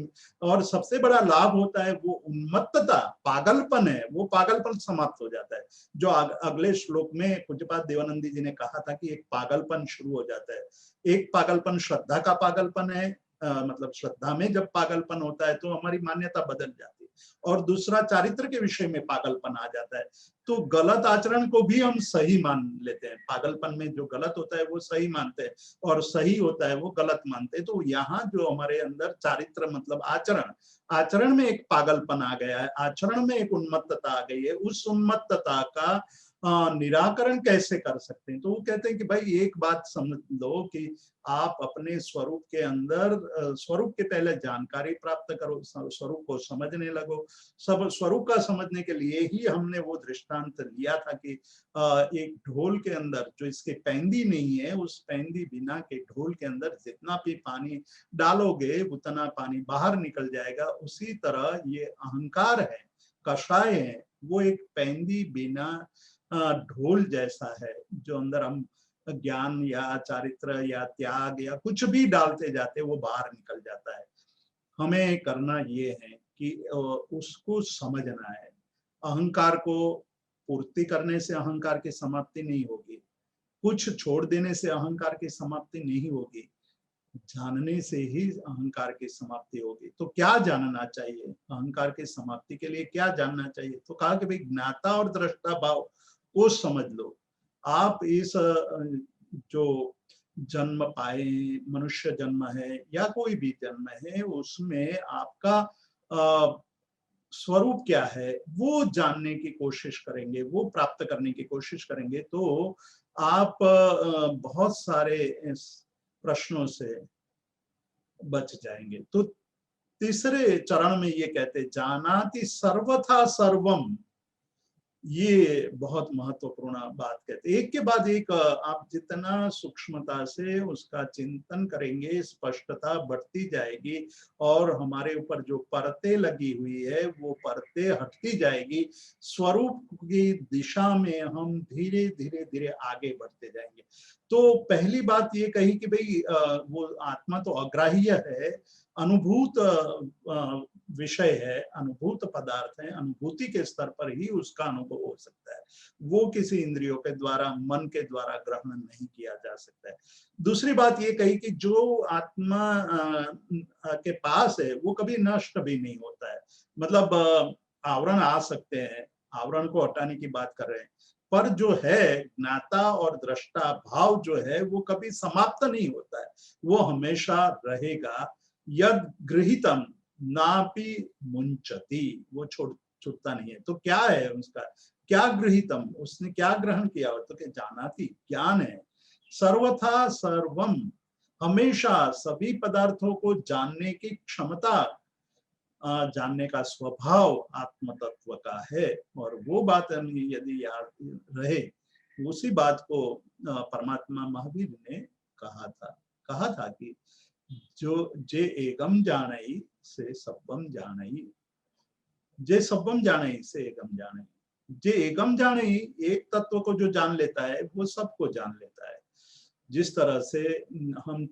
और सबसे बड़ा लाभ होता है वो उन्मत्तता, पागलपन है, वो पागलपन समाप्त हो जाता है। जो अगले श्लोक में पूज्यपाद देवानंदी जी ने कहा था कि एक पागलपन शुरू हो जाता है। एक पागलपन श्रद्धा का पागलपन है, मतलब श्रद्धा में जब पागलपन होता है तो हमारी मान्यता बदल जाती है। और दूसरा चारित्र के विषय में पागलपन आ जाता है, तो गलत आचरण को भी हम सही मान लेते हैं। पागलपन में जो गलत होता है वो सही मानते हैं, और सही होता है वो गलत मानते हैं। तो यहाँ जो हमारे अंदर चारित्र मतलब आचरण, आचरण में एक पागलपन आ गया है, आचरण में एक उन्मत्तता आ गई है। उस उन्मत्तता का निराकरण कैसे कर सकते हैं? तो वो कहते हैं कि भाई एक बात समझ लो कि आप अपने स्वरूप के अंदर स्वरूप के पहले जानकारी प्राप्त करो, स्वरूप को समझने लगो। सब स्वरूप का समझने के लिए ही हमने वो दृष्टांत लिया था कि एक ढोल के अंदर जो इसके पैंदी नहीं है, उस पैंदी बिना के ढोल के अंदर जितना भी पानी डालोगे उतना पानी बाहर निकल जाएगा। उसी तरह ये अहंकार है, कषाय है, वो एक पैंदी बिना ढोल जैसा है, जो अंदर हम ज्ञान या चारित्र या त्याग या कुछ भी डालते जाते वो बाहर निकल जाता है। हमें करना ये है कि उसको समझना है। अहंकार को पूर्ति करने से अहंकार की समाप्ति नहीं होगी, कुछ छोड़ देने से अहंकार की समाप्ति नहीं होगी, जानने से ही अहंकार की समाप्ति होगी। तो क्या जानना चाहिए अहंकार की समाप्ति के लिए? क्या जानना चाहिए? तो कहा कि भाई ज्ञाता और दृष्टा भाव को समझ लो। आप इस जो जन्म पाए, मनुष्य जन्म है या कोई भी जन्म है, उसमें आपका स्वरूप क्या है वो जानने की कोशिश करेंगे, वो प्राप्त करने की कोशिश करेंगे, तो आप बहुत सारे प्रश्नों से बच जाएंगे। तो तीसरे चरण में ये कहते जानाति सर्वथा सर्वम, ये बहुत महत्वपूर्ण बात कहते। एक के बाद एक आप जितना सूक्ष्मता से उसका चिंतन करेंगे, स्पष्टता बढ़ती जाएगी, और हमारे ऊपर जो परतें लगी हुई है वो परतें हटती जाएगी। स्वरूप की दिशा में हम धीरे धीरे धीरे आगे बढ़ते जाएंगे। तो पहली बात ये कही कि भाई वो आत्मा तो अग्राह्य है, अनुभूत विषय है, अनुभूत पदार्थ है, अनुभूति के स्तर पर ही उसका अनुभव हो सकता है, वो किसी इंद्रियों के द्वारा, मन के द्वारा ग्रहण नहीं किया जा सकता है। दूसरी बात ये कही कि जो आत्मा के पास है वो कभी नष्ट भी नहीं होता है। मतलब आवरण आ सकते हैं, आवरण को हटाने की बात कर रहे हैं, पर जो है ज्ञाता और दृष्टा भाव जो है वो कभी समाप्त नहीं होता है, वो हमेशा रहेगा। यद गृहीतम नापि मुंचति, वो छूटता नहीं है। तो क्या है उसका, क्या गृहीतम, उसने क्या ग्रहण किया? तो क्या जाना थी, ज्ञान है। सर्वथा सर्वम, हमेशा सभी पदार्थों को जानने की क्षमता, जानने का स्वभाव आत्म तत्व का है। और वो बात यदि याद रहे, उसी बात को परमात्मा महावीर ने कहा था कि जो जे एकम जानई से सब्बम जानई, जे सब्बम जानई से एकम जानई। जे एकम जानई, एक तत्व को जो जान लेता है वो सबको जान लेता है। जिस तरह से हम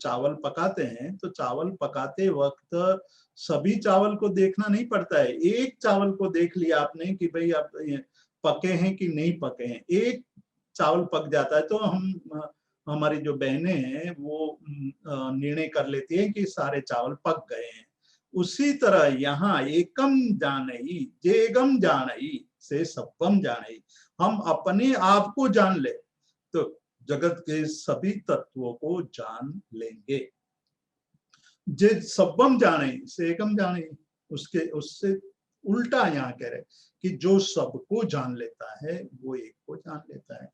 चावल पकाते हैं, तो चावल पकाते वक्त सभी चावल को देखना नहीं पड़ता है। एक चावल को देख लिया आपने कि भाई आप पके हैं कि नहीं पके हैं, एक चावल पक जाता है तो हम हमारी जो बहनें हैं वो निर्णय कर लेती है कि सारे चावल पक गए हैं। उसी तरह यहाँ एकम जानई, जेगम जानई से सब्बम जानई, हम अपने आप को जान ले तो जगत के सभी तत्वों को जान लेंगे। जे सब्बम जाने से एकम जाने, उसके उससे उल्टा यहाँ कह रहे कि जो सबको जान लेता है वो एक को जान लेता है।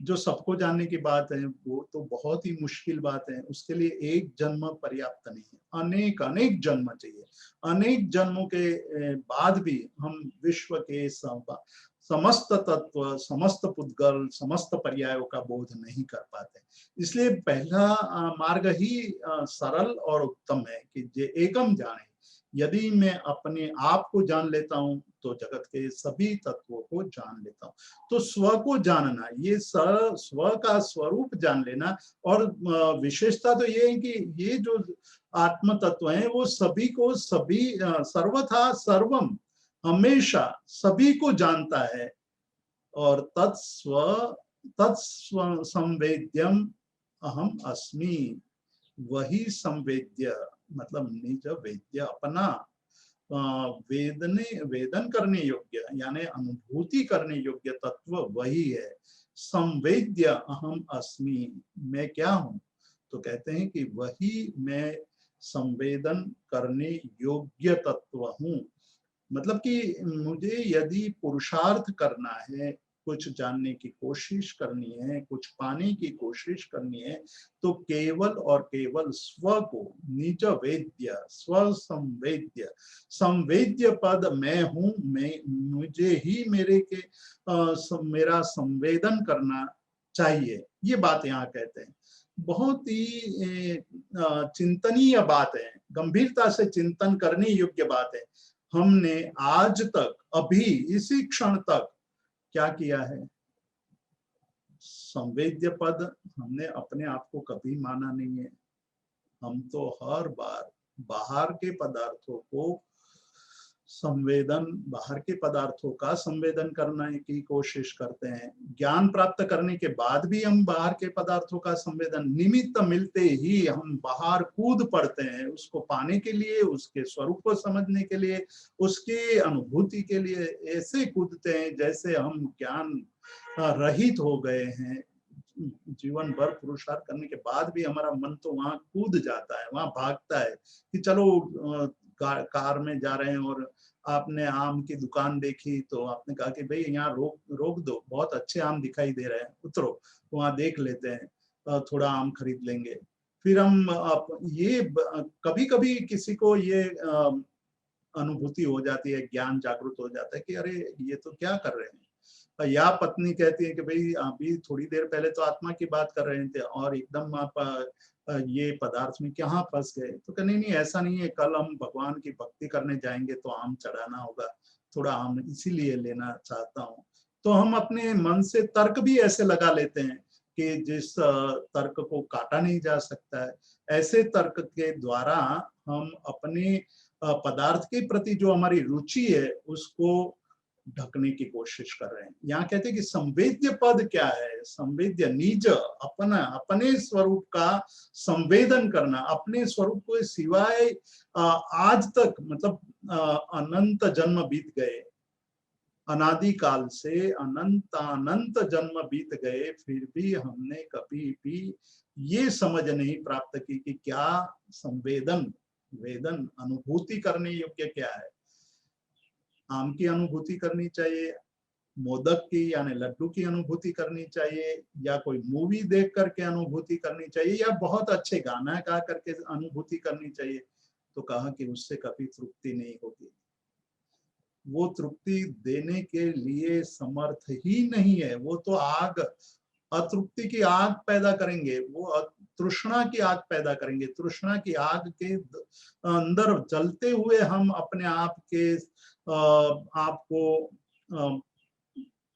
जो सबको जानने की बात है वो तो बहुत ही मुश्किल बात है। उसके लिए एक जन्म पर्याप्त नहीं है, अनेक अनेक जन्म चाहिए। अनेक जन्मों के बाद भी हम विश्व के समस्त तत्व, समस्त पुद्गल, समस्त पर्यायों का बोध नहीं कर पाते। इसलिए पहला मार्ग ही सरल और उत्तम है कि जे एकम जाने। यदि मैं अपने आप को जान लेता हूँ तो जगत के सभी तत्वों को जान लेता हूँ। तो स्व को जानना, ये स्व का स्वरूप जान लेना। और विशेषता तो ये है कि ये जो आत्म तत्व है वो सभी को, सभी सर्वथा सर्वम, हमेशा सभी को जानता है। और तत्स्व संवेद्यम अहम अस्मि, वही संवेद्य मतलब निज वेद्य, अपना वेदन करने योग्य यानी अनुभूति करने योग्य तत्व वही है। संवेद्य अहम अस्मि, मैं क्या हूं? तो कहते हैं कि वही मैं संवेदन करने योग्य तत्व हूं। मतलब कि मुझे यदि पुरुषार्थ करना है, कुछ जानने की कोशिश करनी है, कुछ पाने की कोशिश करनी है, तो केवल और केवल स्व को, निज वेद्य, स्व संवेद्य, संवेद्य पद मैं हूं, मैं, मुझे ही मेरा संवेदन करना चाहिए। ये बात यहाँ कहते हैं। बहुत ही चिंतनीय बात है, गंभीरता से चिंतन करने योग्य बात है। हमने आज तक, अभी इसी क्षण तक क्या किया है? संवेद्य पद हमने अपने आप को कभी माना नहीं है। हम तो हर बार बाहर के पदार्थों को संवेदन, बाहर के पदार्थों का संवेदन करने की कोशिश करते हैं। ज्ञान प्राप्त करने के बाद भी हम बाहर के पदार्थों का संवेदन, निमित्त मिलते ही हम बाहर कूद पड़ते हैं उसको पाने के लिए, उसके स्वरूप को समझने के लिए, उसकी अनुभूति के लिए। ऐसे कूदते हैं जैसे हम ज्ञान रहित हो गए हैं। जीवन भर पुरुषार्थ करने के बाद भी हमारा मन तो वहां कूद जाता है, वहां भागता है कि चलो कार में जा रहे हैं और आपने आम की दुकान देखी तो आपने कहा कि भाई यहाँ रोक रोक दो, बहुत अच्छे आम दिखाई दे रहे हैं, उतरो वहां देख लेते हैं, थोड़ा आम खरीद लेंगे। फिर हम ये कभी कभी किसी को ये अनुभूति हो जाती है, ज्ञान जागृत हो जाता है कि अरे ये तो क्या कर रहे हैं। या पत्नी कहती है कि भाई अभी थोड़ी देर पहले तो आत्मा की बात कर रहे थे और एकदम आप ये पदार्थ में कहाँ फंस गए। तो कहने नहीं, ऐसा नहीं है, कल हम भगवान की भक्ति करने जाएंगे तो आम चढ़ाना होगा, थोड़ा आम इसीलिए लेना चाहता हूँ। तो हम अपने मन से तर्क भी ऐसे लगा लेते हैं कि जिस तर्क को काटा नहीं जा सकता है। ऐसे तर्क के द्वारा हम अपने पदार्थ के प्रति जो हमारी रुचि है उसको ढकने की कोशिश कर रहे हैं। यहाँ कहते हैं कि संवेद्य पद क्या है? संवेद्य निज, अपना, अपने स्वरूप का संवेदन करना। अपने स्वरूप को सिवाय आज तक मतलब अनंत जन्म बीत गए, अनादि काल से अनंत अनंत जन्म बीत गए, फिर भी हमने कभी भी ये समझ नहीं प्राप्त की कि क्या संवेदन, वेदन, अनुभूति करने योग्य क्या है। आम की अनुभूति करनी चाहिए, मोदक की यानी लड्डू की अनुभूति करनी चाहिए, या कोई मूवी देख करके अनुभूति करनी चाहिए, या बहुत अच्छे गाना गा करके अनुभूति करनी चाहिए। तो कहा कि उससे कभी तृप्ति नहीं होगी। वो तृप्ति देने के लिए समर्थ ही नहीं है। वो तो आग, अतृप्ति की आग पैदा करेंगे, वो तृष्णा की आग पैदा करेंगे। तृष्णा की आग के अंदर जलते हुए हम अपने आप के आप को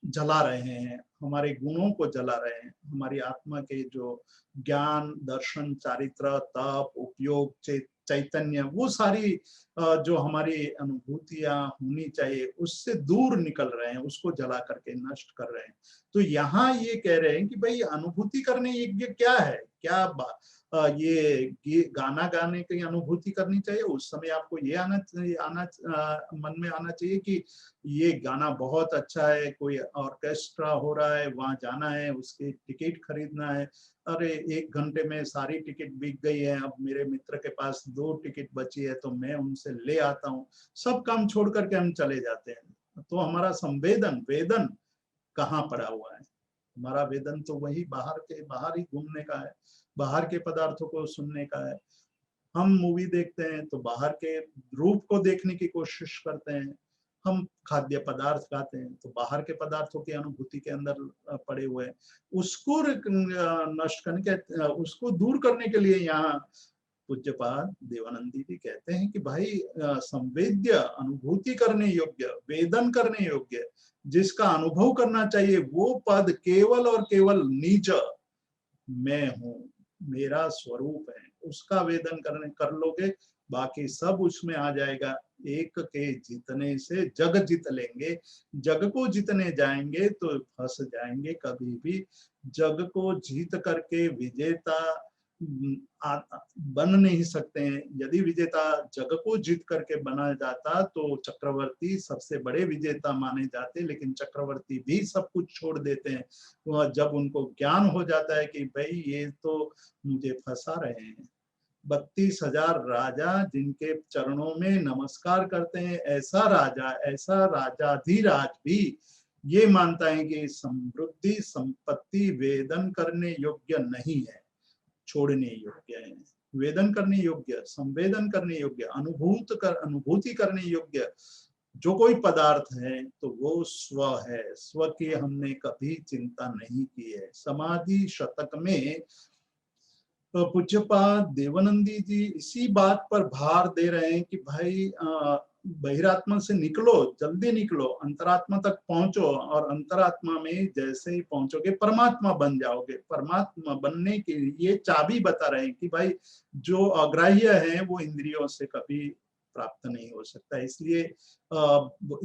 जला रहे हैं, हमारे गुणों को जला रहे हैं। हमारी आत्मा के जो ज्ञान, दर्शन, चारित्र, तप, उपयोग, चैतन्य, वो सारी जो हमारी अनुभूतियां होनी चाहिए उससे दूर निकल रहे हैं, उसको जला करके नष्ट कर रहे हैं। तो यहाँ ये कह रहे हैं कि भाई अनुभूति करने योग्य क्या है? क्या ये गाना गाने की अनुभूति करनी चाहिए। उस समय आपको ये मन में आना चाहिए कि ये गाना बहुत अच्छा है, कोई ऑर्केस्ट्रा हो रहा है, वहां जाना है, उसकी टिकट खरीदना है। अरे 1 घंटे में सारी टिकट बिक गई है, अब मेरे मित्र के पास 2 टिकट बची है तो मैं उनसे ले आता हूँ। सब काम छोड़ करके हम चले जाते हैं। तो हमारा संवेदन, वेदन कहाँ पड़ा हुआ है? हमारा वेदन तो वही बाहर ही घूमने का है, बाहर के पदार्थों को सुनने का है। हम मूवी देखते हैं तो बाहर के रूप को देखने की कोशिश करते हैं। हम खाद्य पदार्थ खाते हैं तो बाहर के पदार्थों की अनुभूति के अंदर पड़े हुए हैं। उसको नष्ट करने के, उसको दूर करने के लिए यहाँ पूज्यपाद देवानंदी जी कहते हैं कि भाई संवेद्य, अनुभूति करने योग्य, वेदन करने योग्य, जिसका अनुभव करना चाहिए, वो पद केवल और केवल निज मैं हूं, मेरा स्वरूप है, उसका वेदन कर लोगे, बाकी सब उसमें आ जाएगा। एक के जीतने से जग जीत लेंगे, जग को जीतने जाएंगे तो फंस जाएंगे कभी भी। जग को जीत करके विजेता बन नहीं सकते हैं। यदि विजेता जग को जीत करके बना जाता तो चक्रवर्ती सबसे बड़े विजेता माने जाते, लेकिन चक्रवर्ती भी सब कुछ छोड़ देते हैं वह जब उनको ज्ञान हो जाता है कि भाई ये तो मुझे फंसा रहे हैं। 32,000 राजा जिनके चरणों में नमस्कार करते हैं, ऐसा राजाधिराज भी ये मानता है कि समृद्धि संपत्ति वेदन करने योग्य नहीं है, छोड़ने योग्य है। वेदन करने योग्य, संवेदन करने योग्य, अनुभूति करने योग्य जो कोई पदार्थ है तो वो स्व है। स्व की हमने कभी चिंता नहीं की है। समाधि शतक में पूज्यपाद देवानंदी जी इसी बात पर भार दे रहे हैं कि भाई बहिरात्मा से निकलो, जल्दी निकलो, अंतरात्मा तक पहुंचो, और अंतरात्मा में जैसे ही पहुंचोगे परमात्मा बन जाओगे। परमात्मा बनने के लिए चाबी बता रहे हैं कि भाई जो अग्राह्य है वो इंद्रियों से कभी प्राप्त नहीं हो सकता। इसलिए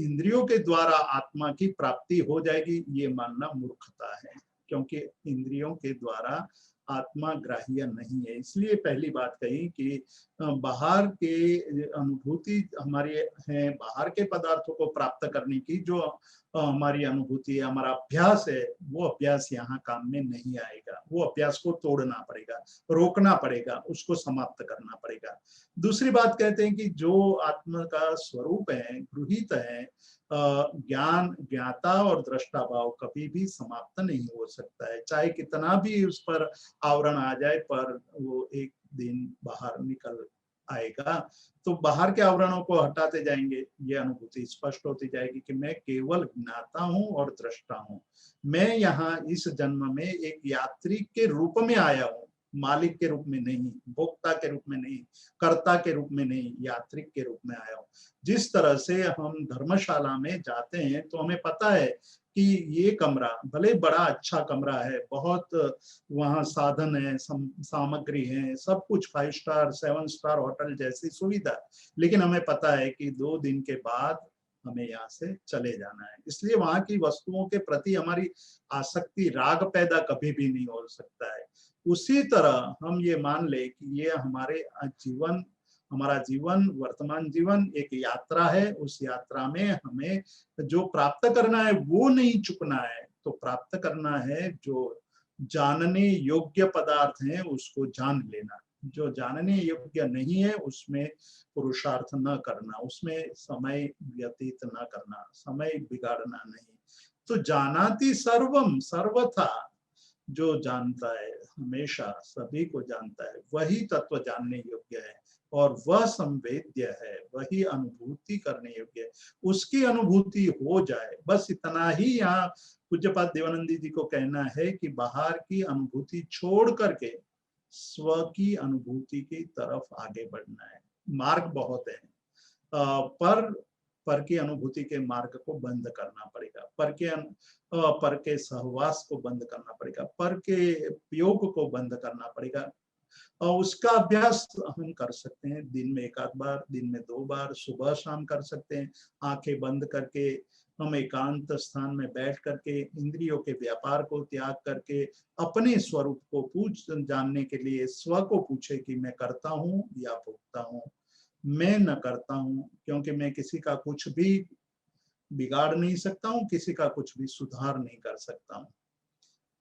इंद्रियों के द्वारा आत्मा की प्राप्ति हो जाएगी, ये मानना मूर्खता है, क्योंकि इंद्रियों के द्वारा आत्मा ग्राह्य नहीं है। इसलिए पहली बात कही कि बाहर के अनुभूति हमारी है, बाहर के पदार्थों को प्राप्त करने की जो हमारी अनुभूति है, हमारा अभ्यास है, वो अभ्यास यहाँ काम में नहीं आएगा। वो अभ्यास को तोड़ना पड़ेगा, रोकना पड़ेगा, उसको समाप्त करना पड़ेगा। दूसरी बात कहते हैं कि जो आत्मा का स्वरूप है, गृहीत है, ज्ञान, ज्ञाता और दृष्टा भाव कभी भी समाप्त नहीं हो सकता है। चाहे कितना भी उस पर आवरण आ जाए, पर वो एक दिन बाहर निकल आएगा। तो बाहर के आवरणों को हटाते जाएंगे, ये अनुभूति स्पष्ट होती जाएगी कि मैं केवल ज्ञाता हूं और दृष्टा हूं। मैं यहाँ इस जन्म में एक यात्री के रूप में आया हूं, मालिक के रूप में नहीं, भोक्ता के रूप में नहीं, कर्ता के रूप में नहीं, यात्रिक के रूप में आया हूं। जिस तरह से हम धर्मशाला में जाते हैं तो हमें पता है कि ये कमरा भले बड़ा अच्छा कमरा है, बहुत वहाँ साधन है, सामग्री है, सब कुछ 5 स्टार 7 स्टार होटल जैसी सुविधा, लेकिन हमें पता है कि 2 दिन के बाद हमें यहाँ से चले जाना है। इसलिए वहाँ की वस्तुओं के प्रति हमारी आसक्ति, राग पैदा कभी भी नहीं हो सकता है। उसी तरह हम ये मान ले कि ये हमारा जीवन, वर्तमान जीवन एक यात्रा है। उस यात्रा में हमें जो प्राप्त करना है वो नहीं चुकना है। तो प्राप्त करना है जो जानने योग्य पदार्थ हैं उसको जान लेना, जो जानने योग्य नहीं है उसमें पुरुषार्थ न करना, उसमें समय व्यतीत न करना, समय बिगाड़ना नहीं। तो जानाति सर्वम सर्वथा, जो जानता है हमेशा सभी को जानता है, वही तत्व जानने योग्य है और वह संवेद्य है, वही अनुभूति करने योग्य है। उसकी अनुभूति हो जाए, बस इतना ही यहाँ पूज्यपाद देवानंदी जी को कहना है कि बाहर की अनुभूति छोड़ करके स्व की अनुभूति की तरफ आगे बढ़ना है। मार्ग बहुत है, पर की अनुभूति के मार्ग को बंद करना पड़ेगा, पर के सहवास को बंद करना पड़ेगा, पर के उपयोग को बंद करना पड़ेगा। और उसका अभ्यास हम कर सकते हैं दिन में 1 आध बार, दिन में 2 बार, सुबह शाम कर सकते हैं। आंखें बंद करके हम एकांत स्थान में बैठ करके इंद्रियों के व्यापार को त्याग करके अपने स्वरूप को जानने के लिए स्व को पूछे कि मैं करता हूं या भोगता हूं। मैं न करता हूं, क्योंकि मैं किसी का कुछ भी बिगाड़ नहीं सकता हूं, किसी का कुछ भी सुधार नहीं कर सकता हूं।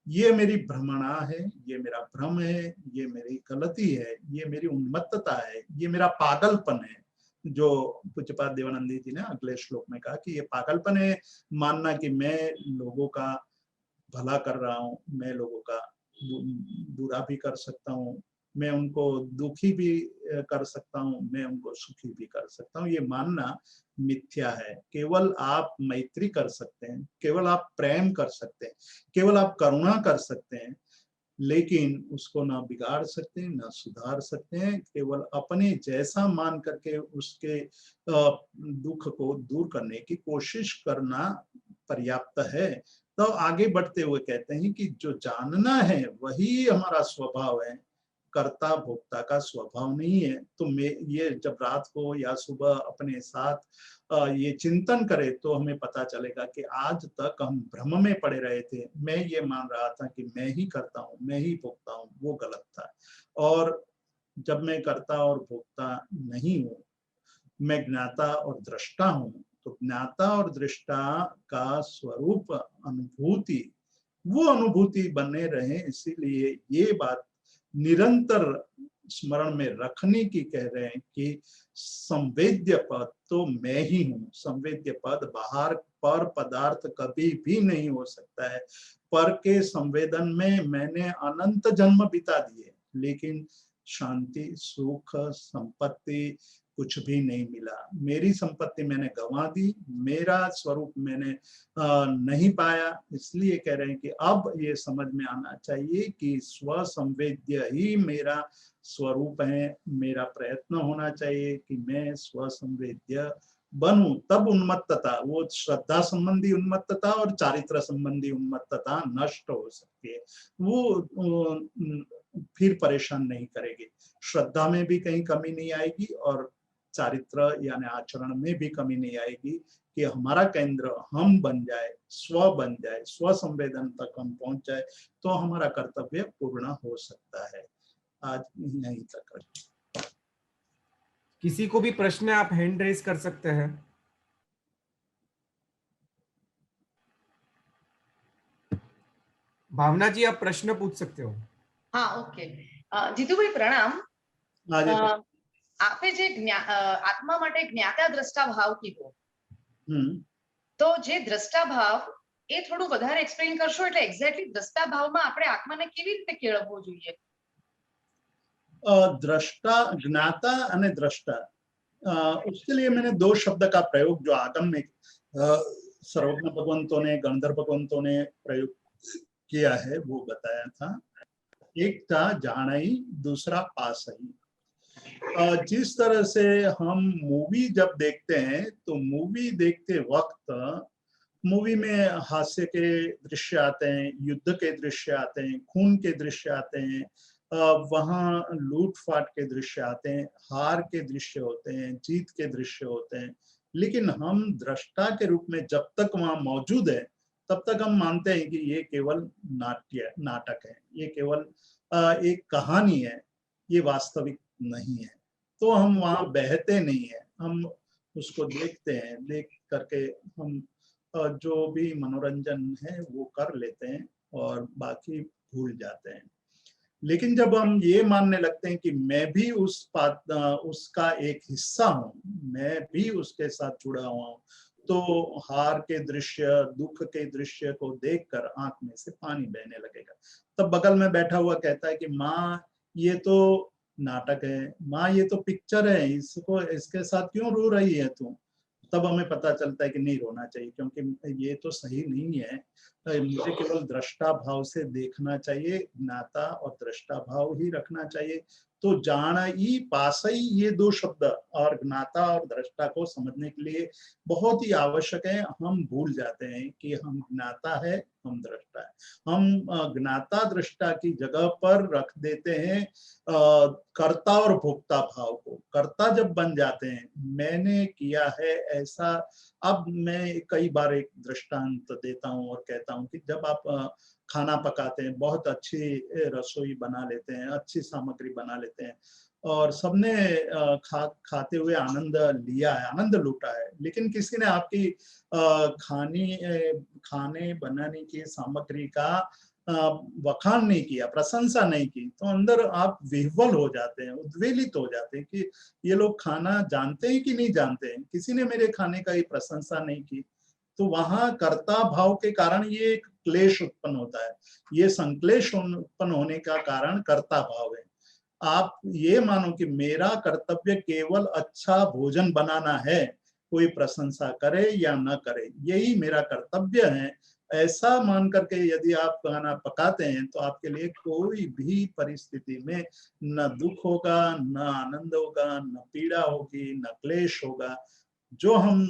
ये मेरी भ्रमणा है, ये मेरा भ्रम है, ये मेरी गलती है, ये मेरी उन्मत्तता है, ये मेरा पागलपन है। जो पूज्यपाद देवानंदी जी ने अगले श्लोक में कहा कि ये पागलपन है, मानना कि मैं लोगों का भला कर रहा हूँ, मैं लोगों का बुरा भी कर सकता हूँ, मैं उनको दुखी भी कर सकता हूँ, मैं उनको सुखी भी कर सकता हूँ। ये मानना मिथ्या है। केवल आप मैत्री कर सकते हैं, केवल आप प्रेम कर सकते हैं, केवल आप करुणा कर सकते हैं, लेकिन उसको ना बिगाड़ सकते हैं, ना सुधार सकते हैं। केवल अपने जैसा मान करके उसके दुख को दूर करने की कोशिश करना पर्याप्त है। तो आगे बढ़ते हुए कहते हैं कि जो जानना है वही हमारा स्वभाव है, कर्ता भोक्ता का स्वभाव नहीं है। तो मैं ये जब रात को या सुबह अपने साथ ये चिंतन करें तो हमें पता चलेगा कि आज तक हम भ्रम में पड़े रहे थे। मैं ये मान रहा था कि मैं ही करता हूँ, मैं ही भोगता हूँ, वो गलत था। और जब मैं कर्ता और भोक्ता नहीं हूँ, मैं ज्ञाता और दृष्टा हूँ, तो ज्ञाता और दृष्टा का स्वरूप अनुभूति, वो अनुभूति बने रहे, इसीलिए ये बात निरंतर स्मरण में रखने की कह रहे हैं कि संवेद्य पद तो मैं ही हूँ। संवेद्य पद बाहर पर पदार्थ कभी भी नहीं हो सकता है। पर के संवेदन में मैंने अनंत जन्म बिता दिए, लेकिन शांति, सुख, संपत्ति कुछ भी नहीं मिला। मेरी संपत्ति मैंने गंवा दी, मेरा स्वरूप मैंने नहीं पाया। इसलिए कह रहे हैं कि अब ये समझ में आना चाहिए कि स्व संवेद्य ही मेरा स्वरूप है। मेरा प्रयत्न होना चाहिए कि मैं स्व संवेद्य बनूं, तब उन्मत्तता, वो श्रद्धा संबंधी उन्मत्तता और चारित्र संबंधी उन्मत्तता नष्ट हो सकती है। वो फिर परेशान नहीं करेगी। श्रद्धा में भी कहीं कमी नहीं आएगी और चारित्र यानी आचरण में भी कमी नहीं आएगी कि हमारा केंद्र हम बन जाए, स्व बन जाए, स्व संवेदन तक हम पहुंच जाए, तो हमारा कर्तव्य पूर्ण हो सकता है। आज यहीं तक। किसी को भी प्रश्न है, आप हैंड रेज कर सकते हैं। भावना जी, आप प्रश्न पूछ सकते हो। हाँ, ओके। જીતુભાઈ પ્રણામ. आज આપે જે આત્મા માટે જ્ઞાતા દ્રષ્ટા ભાવ કીધો, તો જે દ્રષ્ટા ભાવ એ થોડું વધારે એક્સપ્લેન કરશો? એટલે એક્ઝેક્ટલી દ્રષ્ટા ભાવમાં આપણે આત્માને કેવી રીતે કેળવવો જોઈએ? दृष्टा, ज्ञाता અને દ્રષ્ટા, उसके लिए मैंने दो शब्द का प्रयोग जो आगम में सर्वज्ञ भगवंतों ने, गंधर्व भगवंतों ने प्रयोग किया है वो बताया था। एक था जानाई, दूसरा पासई। जिस तरह से हम मूवी जब देखते हैं तो मूवी देखते वक्त मूवी में हास्य के दृश्य आते हैं, युद्ध के दृश्य आते हैं, खून के दृश्य आते हैं, वहाँ लूटफाट के दृश्य आते हैं, हार के दृश्य होते हैं, जीत के दृश्य होते हैं। लेकिन हम दृष्टा के रूप में जब तक वहाँ मौजूद है तब तक हम मानते हैं कि ये केवल नाटक है, ये केवल एक कहानी है, ये वास्तविक नहीं है। तो हम वहाँ बहते नहीं है, हम उसको देखते हैं, देख करके हम जो भी मनोरंजन है वो कर लेते हैं और बाकी भूल जाते हैं। लेकिन जब हम ये मानने लगते हैं कि मैं भी उसका एक हिस्सा हूँ, मैं भी उसके साथ जुड़ा हुआ हूँ, तो हार के दृश्य, दुख के दृश्य को देखकर आंख में से पानी बहने लगेगा। तब बगल में बैठा हुआ कहता है कि माँ ये तो नाटक है, माँ ये तो पिक्चर है, इसको इसके साथ क्यों रो रही है तू? तब हमें पता चलता है कि नहीं रोना चाहिए, क्योंकि ये तो सही नहीं है। मुझे केवल दृष्टा भाव से देखना चाहिए, ज्ञाता और दृष्टा भाव ही रखना चाहिए। तो जानाई पासई, ये दो शब्द और ज्ञाता और दृष्टा को समझने के लिए बहुत ही आवश्यक है। हम भूल जाते हैं कि हम ज्ञाता है, हम दृष्टा है। हम ज्ञाता दृष्टा की जगह पर रख देते हैं कर्ता और भोक्ता भाव को। कर्ता जब बन जाते हैं, मैंने किया है ऐसा। अब मैं कई बार एक दृष्टांत देता हूँ और कहता हूँ कि जब आप खाना पकाते हैं, बहुत अच्छी रसोई बना लेते हैं, अच्छी सामग्री बना लेते हैं और सबने खाते हुए आनंद लिया है, आनंद लूटा है, लेकिन किसी ने आपकी खाने बनाने की सामग्री का वखान नहीं किया, प्रशंसा नहीं की, तो अंदर आप विह्वल हो जाते हैं, उद्वेलित हो जाते हैं कि ये लोग खाना जानते हैं कि नहीं जानते हैं। किसी ने मेरे खाने का ही प्रशंसा नहीं की, तो वहां कर्ता भाव के कारण ये एक क्लेश उत्पन्न होता है। ये संक्लेश उत्पन्न होने का कारण कर्ता भाव है। आप ये मानो कि मेरा कर्तव्य केवल अच्छा भोजन बनाना है, कोई प्रशंसा करे या न करे, यही मेरा कर्तव्य है। ऐसा मान करके यदि आप खाना पकाते हैं तो आपके लिए कोई भी परिस्थिति में न दुख होगा, न आनंद होगा, न पीड़ा होगी, न क्लेश होगा। जो हम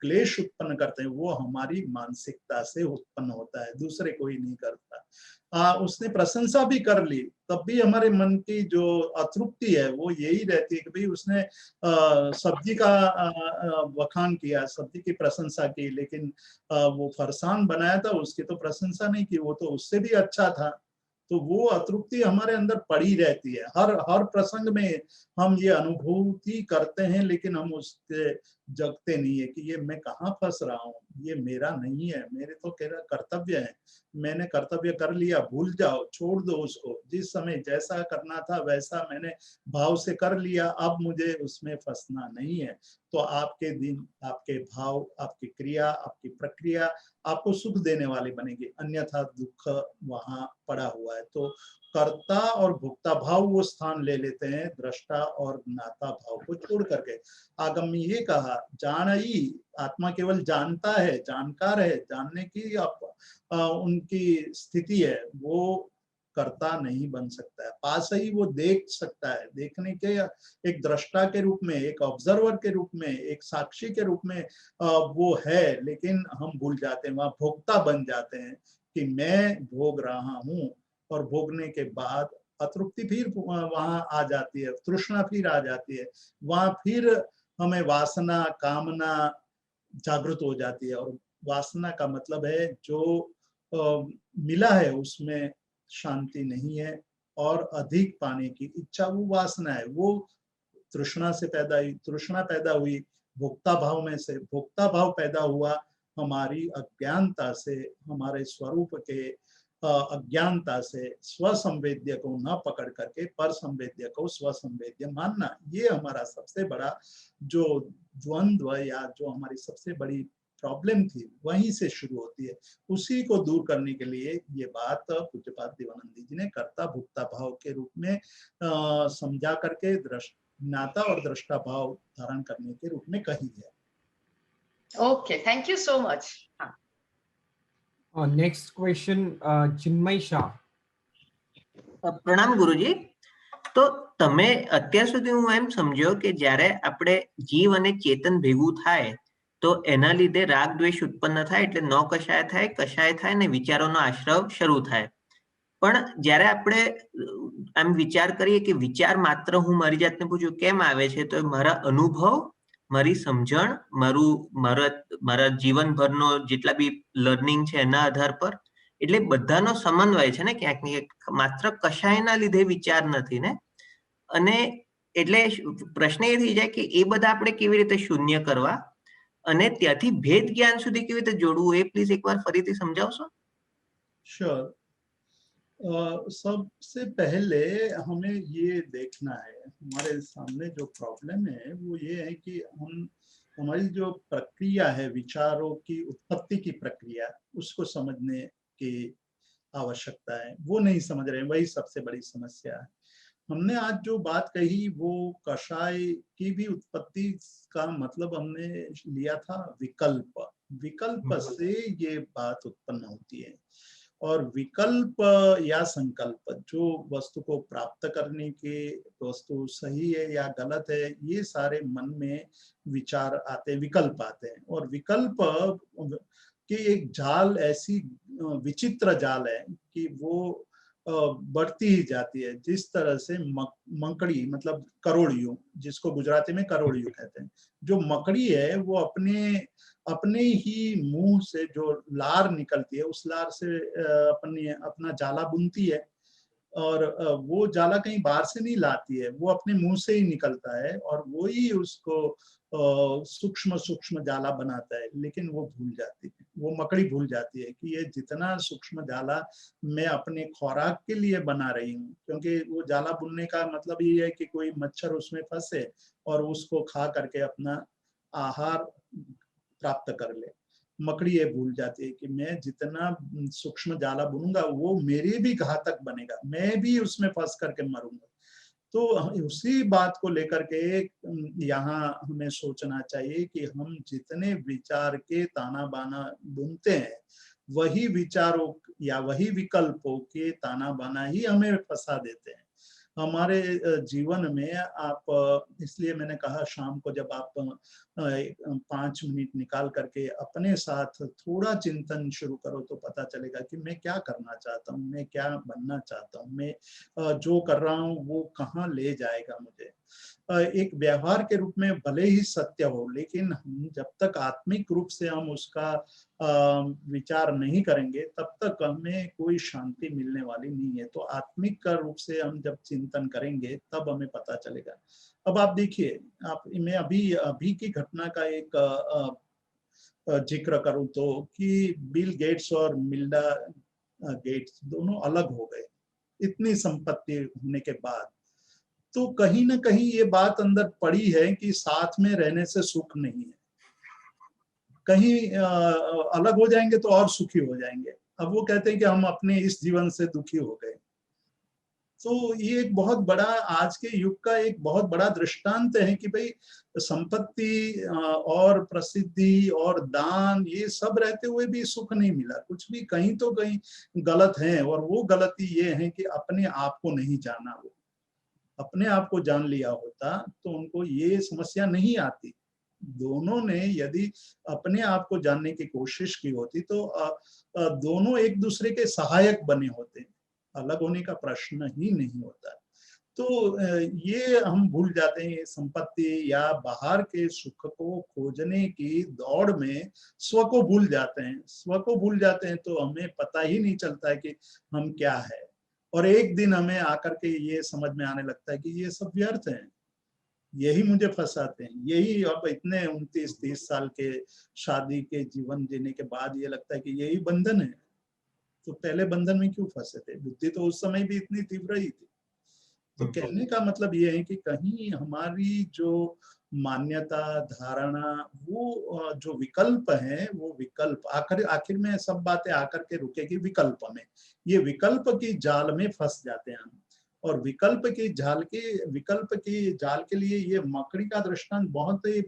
क्लेश उत्पन्न करते हैं वो हमारी मानसिकता से उत्पन्न होता है, दूसरे कोई नहीं करता। उसने प्रशंसा भी कर ली तब भी हमारे मन की जो अतृप्ति है वो यही रहती है कि भाई उसने सब्जी का बखान किया, सब्जी की प्रशंसा की, लेकिन वो फरसान बनाया था उसकी तो प्रशंसा नहीं की, वो तो उससे भी अच्छा था। तो वो अतृप्ति हमारे अंदर पड़ी रहती है। हर हर प्रसंग में हम ये अनुभूति करते हैं, लेकिन हम उसके जगते नहीं है कि ये मैं कहाँ फंस रहा हूँ, ये मेरा नहीं है, मेरे तो मेरा कर्तव्य है, मैंने कर्तव्य कर लिया, भूल जाओ, छोड़ दो उसको। जिस समय जैसा करना था वैसा मैंने भाव से कर लिया, अब मुझे उसमें फंसना नहीं है। तो आपके दिन, आपके भाव, आपकी क्रिया, आपकी प्रक्रिया आपको सुख देने वाली बनेगी, अन्यथा दुख वहां पड़ा हुआ है। तो कर्ता और भोक्ता भाव वो स्थान ले लेते हैं दृष्टा और ज्ञाता भाव को छोड़ करके। आगम में ये कहा, जानई, आत्मा केवल जानता है, जानकार है, जानने की उनकी स्थिति है, वो कर्ता नहीं बन सकता है। पास ही वो देख सकता है, देखने के एक दृष्टा के रूप में, एक ऑब्जर्वर के रूप में, एक साक्षी के रूप में वो है, लेकिन हम भूल जाते हैं, वहां भोक्ता बन जाते हैं कि मैं भोग रहा हूँ। और भोगने के बाद अतृप्ति फिर वहां आ जाती है, तृष्णा फिर आ जाती है, वहां फिर हमें वासना, कामना जागृत हो जाती है। और वासना का मतलब है जो मिला है उसमें शांति नहीं है और अधिक पाने की इच्छा, वो वासना है। वो तृष्णा से पैदा हुई, तृष्णा पैदा हुई भोक्ता भाव में से, भोक्ता भाव पैदा हुआ हमारी अज्ञानता से, हमारे स्वरूप के अज्ञानता से। स्वसंवेद्य को न पकड़ करके पर संवेद्य को स्वसंवेद्य मानना, ये हमारा सबसे बड़ा जो द्वंद्व या जो हमारी सबसे बड़ी प्रॉब्लम थी वहीं से शुरू होती है। उसी को दूर करने के लिए ये बात पूज्यपाद देवानंद जी ने कर्ता भोक्ता भाव के रूप में समझा करके ज्ञाता और दृष्टा भाव धारण करने के रूप में कही है। Okay, thank you so much. Next question, Chinmay Shah. પ્રણામ ગુરુજી। તો તમે અત્યાર સુધી હું એમ સમજ્યો કે જ્યારે આપણે જીવ અને ચેતન ભેગું થાય તો એના લીધે રાગ દ્વેષ ઉત્પન્ન થાય, એટલે ન કષાય થાય ને વિચારોનો આશ્રવ શરૂ થાય। પણ જ્યારે આપણે આમ વિચાર કરીએ કે વિચાર માત્ર હું મારી જાતને પૂછું કેમ આવે છે, તો મારા અનુભવ, મારી સમજણ, મારા જીવનભરનો જેટલા બી લર્નિંગ છે એના આધાર પર, એટલે બધાનો સમન્વય છે ને ક્યાંક ને ક્યાંક, માત્ર કશાયના લીધે વિચાર નથી ને। અને એટલે પ્રશ્ન એ થઈ જાય કે એ બધા આપણે કેવી રીતે શૂન્ય કરવા અને ત્યાંથી ભેદ જ્ઞાન સુધી કેવી રીતે જોડવું, એ પ્લીઝ એકવાર ફરીથી સમજાવશો? श्योर। सबसे पहले हमें ये देखना है, हमारे सामने जो प्रॉब्लम है वो ये है कि हमारी जो प्रक्रिया है, विचारों की उत्पत्ति की प्रक्रिया, उसको समझने की आवश्यकता है, वो नहीं समझ रहे हैं, वही सबसे बड़ी समस्या है। हमने आज जो बात कही वो कषाय की भी उत्पत्ति का मतलब हमने लिया था विकल्प। विकल्प से ये बात उत्पन्न होती है। और विकल्प या संकल्प, जो वस्तु को प्राप्त करने के, वस्तु सही है या गलत है, ये सारे मन में विचार आते हैं, विकल्प आते हैं। और विकल्प की एक जाल ऐसी विचित्र जाल है कि वो बढ़ती ही जाती है। जिस तरह से मकड़ी, मतलब करोड़ियों, जिसको गुजराती में करोड़ियों कहते हैं, जो मकड़ी है वो अपने ही मुंह से जो लार निकलती है, उस लार से अपना जाला बुनती है। और वो जाला कहीं बाहर से नहीं लाती है, वो अपने मुंह से ही निकलता है और वो ही उसको सूक्ष्म सूक्ष्म जाला बनाता है। लेकिन वो भूल जाती है, वो मकड़ी भूल जाती है कि ये जितना सूक्ष्म जाला मैं अपने खुराक के लिए बना रही हूँ, क्योंकि वो जाला बुनने का मतलब ये है कि कोई मच्छर उसमें फंसे और उसको खा करके अपना आहार प्राप्त कर ले। मकड़ी ये भूल जाती है कि मैं जितना सूक्ष्म जाला बुनूंगा वो मेरे भी घातक बनेगा, मैं भी उसमें फंस करके मरूंगा। तो उसी बात को लेकर के यहाँ हमें सोचना चाहिए कि हम जितने विचार के ताना बाना बुनते हैं, वही विचारों या वही विकल्पों के ताना बाना ही हमें फंसा देते हैं हमारे जीवन में। आप इसलिए मैंने कहा शाम को जब आप 5 मिनट निकाल करके अपने साथ थोड़ा चिंतन शुरू करो तो पता चलेगा कि मैं क्या करना चाहता हूँ, मैं क्या बनना चाहता हूँ, मैं जो कर रहा हूँ वो कहाँ ले जाएगा मुझे। एक व्यवहार के रूप में भले ही सत्य हो, लेकिन हम जब तक आत्मिक रूप से हम उसका विचार नहीं करेंगे तब तक हमें कोई शांति मिलने वाली नहीं है। तो आत्मिक का रूप से हम जब चिंतन करेंगे तब हमें पता चलेगा। अब आप देखिए, मैं अभी की घटना का एक जिक्र करूं तो कि बिल गेट्स और मिल्डा गेट्स दोनों अलग हो गए इतनी संपत्ति होने के बाद। तो कहीं ना कहीं ये बात अंदर पड़ी है कि साथ में रहने से सुख नहीं है, कहीं अलग हो जाएंगे तो और सुखी हो जाएंगे। अब वो कहते हैं कि हम अपने इस जीवन से दुखी हो गए। तो ये एक बहुत बड़ा आज के युग का एक बहुत बड़ा दृष्टांत है कि भाई संपत्ति और प्रसिद्धि और दान ये सब रहते हुए भी सुख नहीं मिला, कुछ भी कहीं तो कहीं गलत है। और वो गलती ये है कि अपने आप को नहीं जाना। वो अपने आप को जान लिया होता तो उनको ये समस्या नहीं आती। दोनों ने यदि अपने आप को जानने की कोशिश की होती तो दोनों एक दूसरे के सहायक बने होते, अलग होने का प्रश्न ही नहीं होता। तो ये हम भूल जाते हैं, संपत्ति या बाहर के सुख को खोजने की दौड़ में स्व को भूल जाते हैं। स्व को भूल जाते हैं तो हमें पता ही नहीं चलता है कि हम क्या है। और एक दिन हमें आकर के ये समझ में आने लगता है कि ये सब व्यर्थ है, यही मुझे फंसाते हैं, यही। अब इतने 29-30 साल के शादी के जीवन जीने के बाद ये लगता है कि यही बंधन है। तो पहले बंधन में क्यों फंसे थे? बुद्धि तो उस समय भी इतनी तीव्र ही थी। तो कहने का मतलब ये है कि कहीं हमारी जो मान्यता धारणा वो जो विकल्प है, वो विकल्प आखिर में सब बातें आकर के रुकेगी विकल्प में। ये विकल्प की जाल में फंस जाते हैं हम। और विकल्प की जाल के लिए ये मकड़ी का दृष्टांत बहुत ही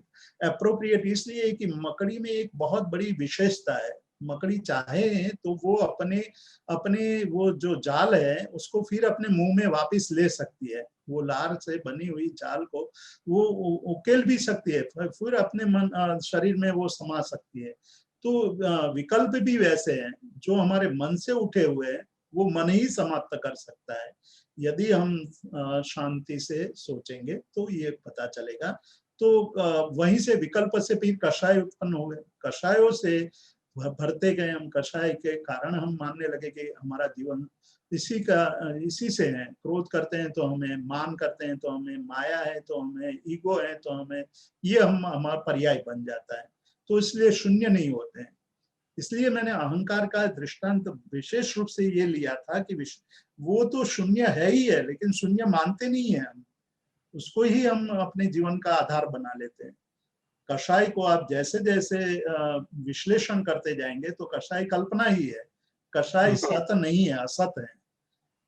एप्रोप्रिएट इसलिए है कि मकड़ी में एक बहुत बड़ी विशेषता है। मकड़ी चाहे तो वो अपने वो जो जाल है उसको फिर अपने मुंह में वापस ले सकती है। वो लार से बनी हुई जाल को वो उकेल भी सकती है, फिर अपने शरीर में वो समा सकती है। तो विकल्प भी वैसे हैं, जो हमारे मन से उठे हुए हैं वो मन ही समाप्त कर सकता है। यदि हम शांति से सोचेंगे तो ये पता चलेगा। तो वहीं से विकल्प से फिर कषाय उत्पन्न हो गए, कषायों से भरते गए हम। कषाय के कारण हम मानने लगे कि हमारा जीवन इसी से है। क्रोध करते हैं तो हमें, मान करते हैं तो हमें, माया है तो हमें, ईगो है तो हमें, ये हमारा पर्याय बन जाता है। तो इसलिए शून्य नहीं होते हैं। इसलिए मैंने अहंकार का दृष्टांत विशेष रूप से ये लिया था कि वो तो शून्य है ही है, लेकिन शून्य मानते नहीं है हम, उसको ही हम अपने जीवन का आधार बना लेते हैं। कषाय को आप जैसे जैसे विश्लेषण करते जाएंगे तो कषाय कल्पना ही है, कषाय सत नहीं है, असत है।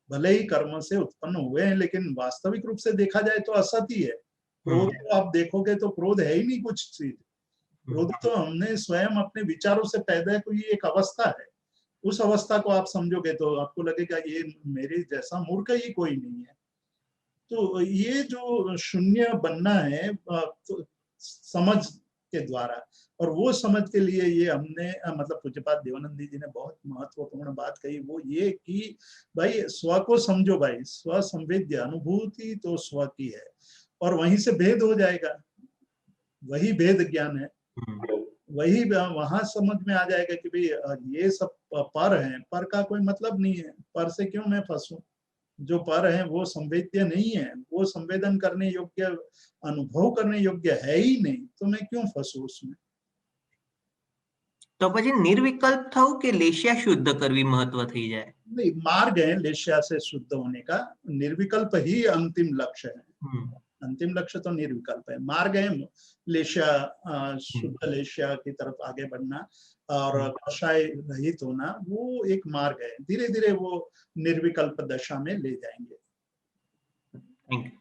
भले ही कर्म से उत्पन्न हुए हैं लेकिन वास्तविक रूप से देखा जाए तो असत ही है। क्रोध को आप देखोगे तो क्रोध है ही नहीं कुछ चीज। क्रोध तो हमने स्वयं अपने विचारों से पैदा की एक अवस्था है। उस अवस्था को आप समझोगे तो आपको लगेगा ये मेरे जैसा मूर्ख ही कोई नहीं है। तो ये जो शून्य बनना है तो समझ के द्वारा, और वो समझ के लिए ये हमने मतलब पूज्यपाद देवानंद जी ने बहुत महत्वपूर्ण बात कही, वो ये कि भाई स्व को समझो भाई, स्व संवेद्य अनुभूति तो स्व की है और वहीं से भेद हो जाएगा। वही भेद ज्ञान है, वही वहां समझ में आ जाएगा कि भाई ये सब पर है, पर का कोई मतलब नहीं है, पर से क्यों मैं फंसूं। जो पर है वो संवेद्य नहीं है, वो संवेदन करने योग्य, अनुभव करने योग्य है ही नहीं, तो मैं क्यों फंसू उसमें। तो પછી निर्विकल्प થવું કે લેશિયા શુદ્ધ કરવી महत्व થઈ જાય? नहीं, मार्ग है लेशिया से शुद्ध होने का, निर्विकल्प ही अंतिम लक्ष्य है। अंतिम लक्ष्य तो निर्विकल्प है। मार्ग है लेशा, शुद्ध लेशा की तरफ आगे बढ़ना और कषाय रहित होना, वो एक मार्ग है। धीरे धीरे वो निर्विकल्प दशा में ले जाएंगे। Thank you.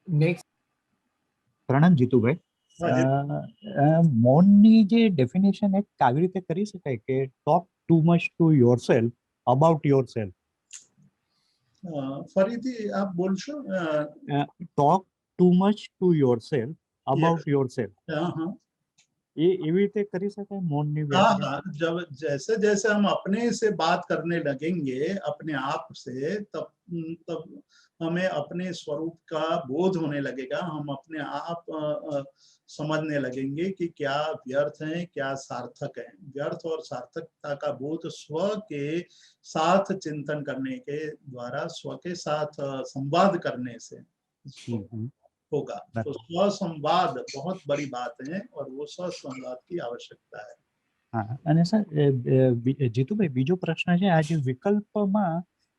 नेक्स्ट પ્રણામ જીતુભાઈ, મૌનની જે ડેફિનેશન એક આવી રીતે કરી શકાય કે talk too much two yourself about yourself. ફરીથી આપ બોલશો? Talk too much two yourself about yourself, ये एवी रीते करी सके मौननी व्याख्या? हाँ, जब जैसे जैसे हम अपने से बात करने लगेंगे अपने आप से, तब हमें अपने स्वरूप का बोध होने लगेगा। हम अपने आप समझने लगेंगे कि क्या व्यर्थ है, क्या सार्थक है। व्यर्थ और सार्थकता का बोध स्व के साथ चिंतन करने के द्वारा, स्व के साथ संवाद करने से होगा। तो स्वसंवाद बहुत बड़ी बात है और वो स्वसंवाद की आवश्यकता है। हाँ, અને સર જીતુભાઈ બીજો પ્રશ્ન છે, આ જે વિકલ્પમાં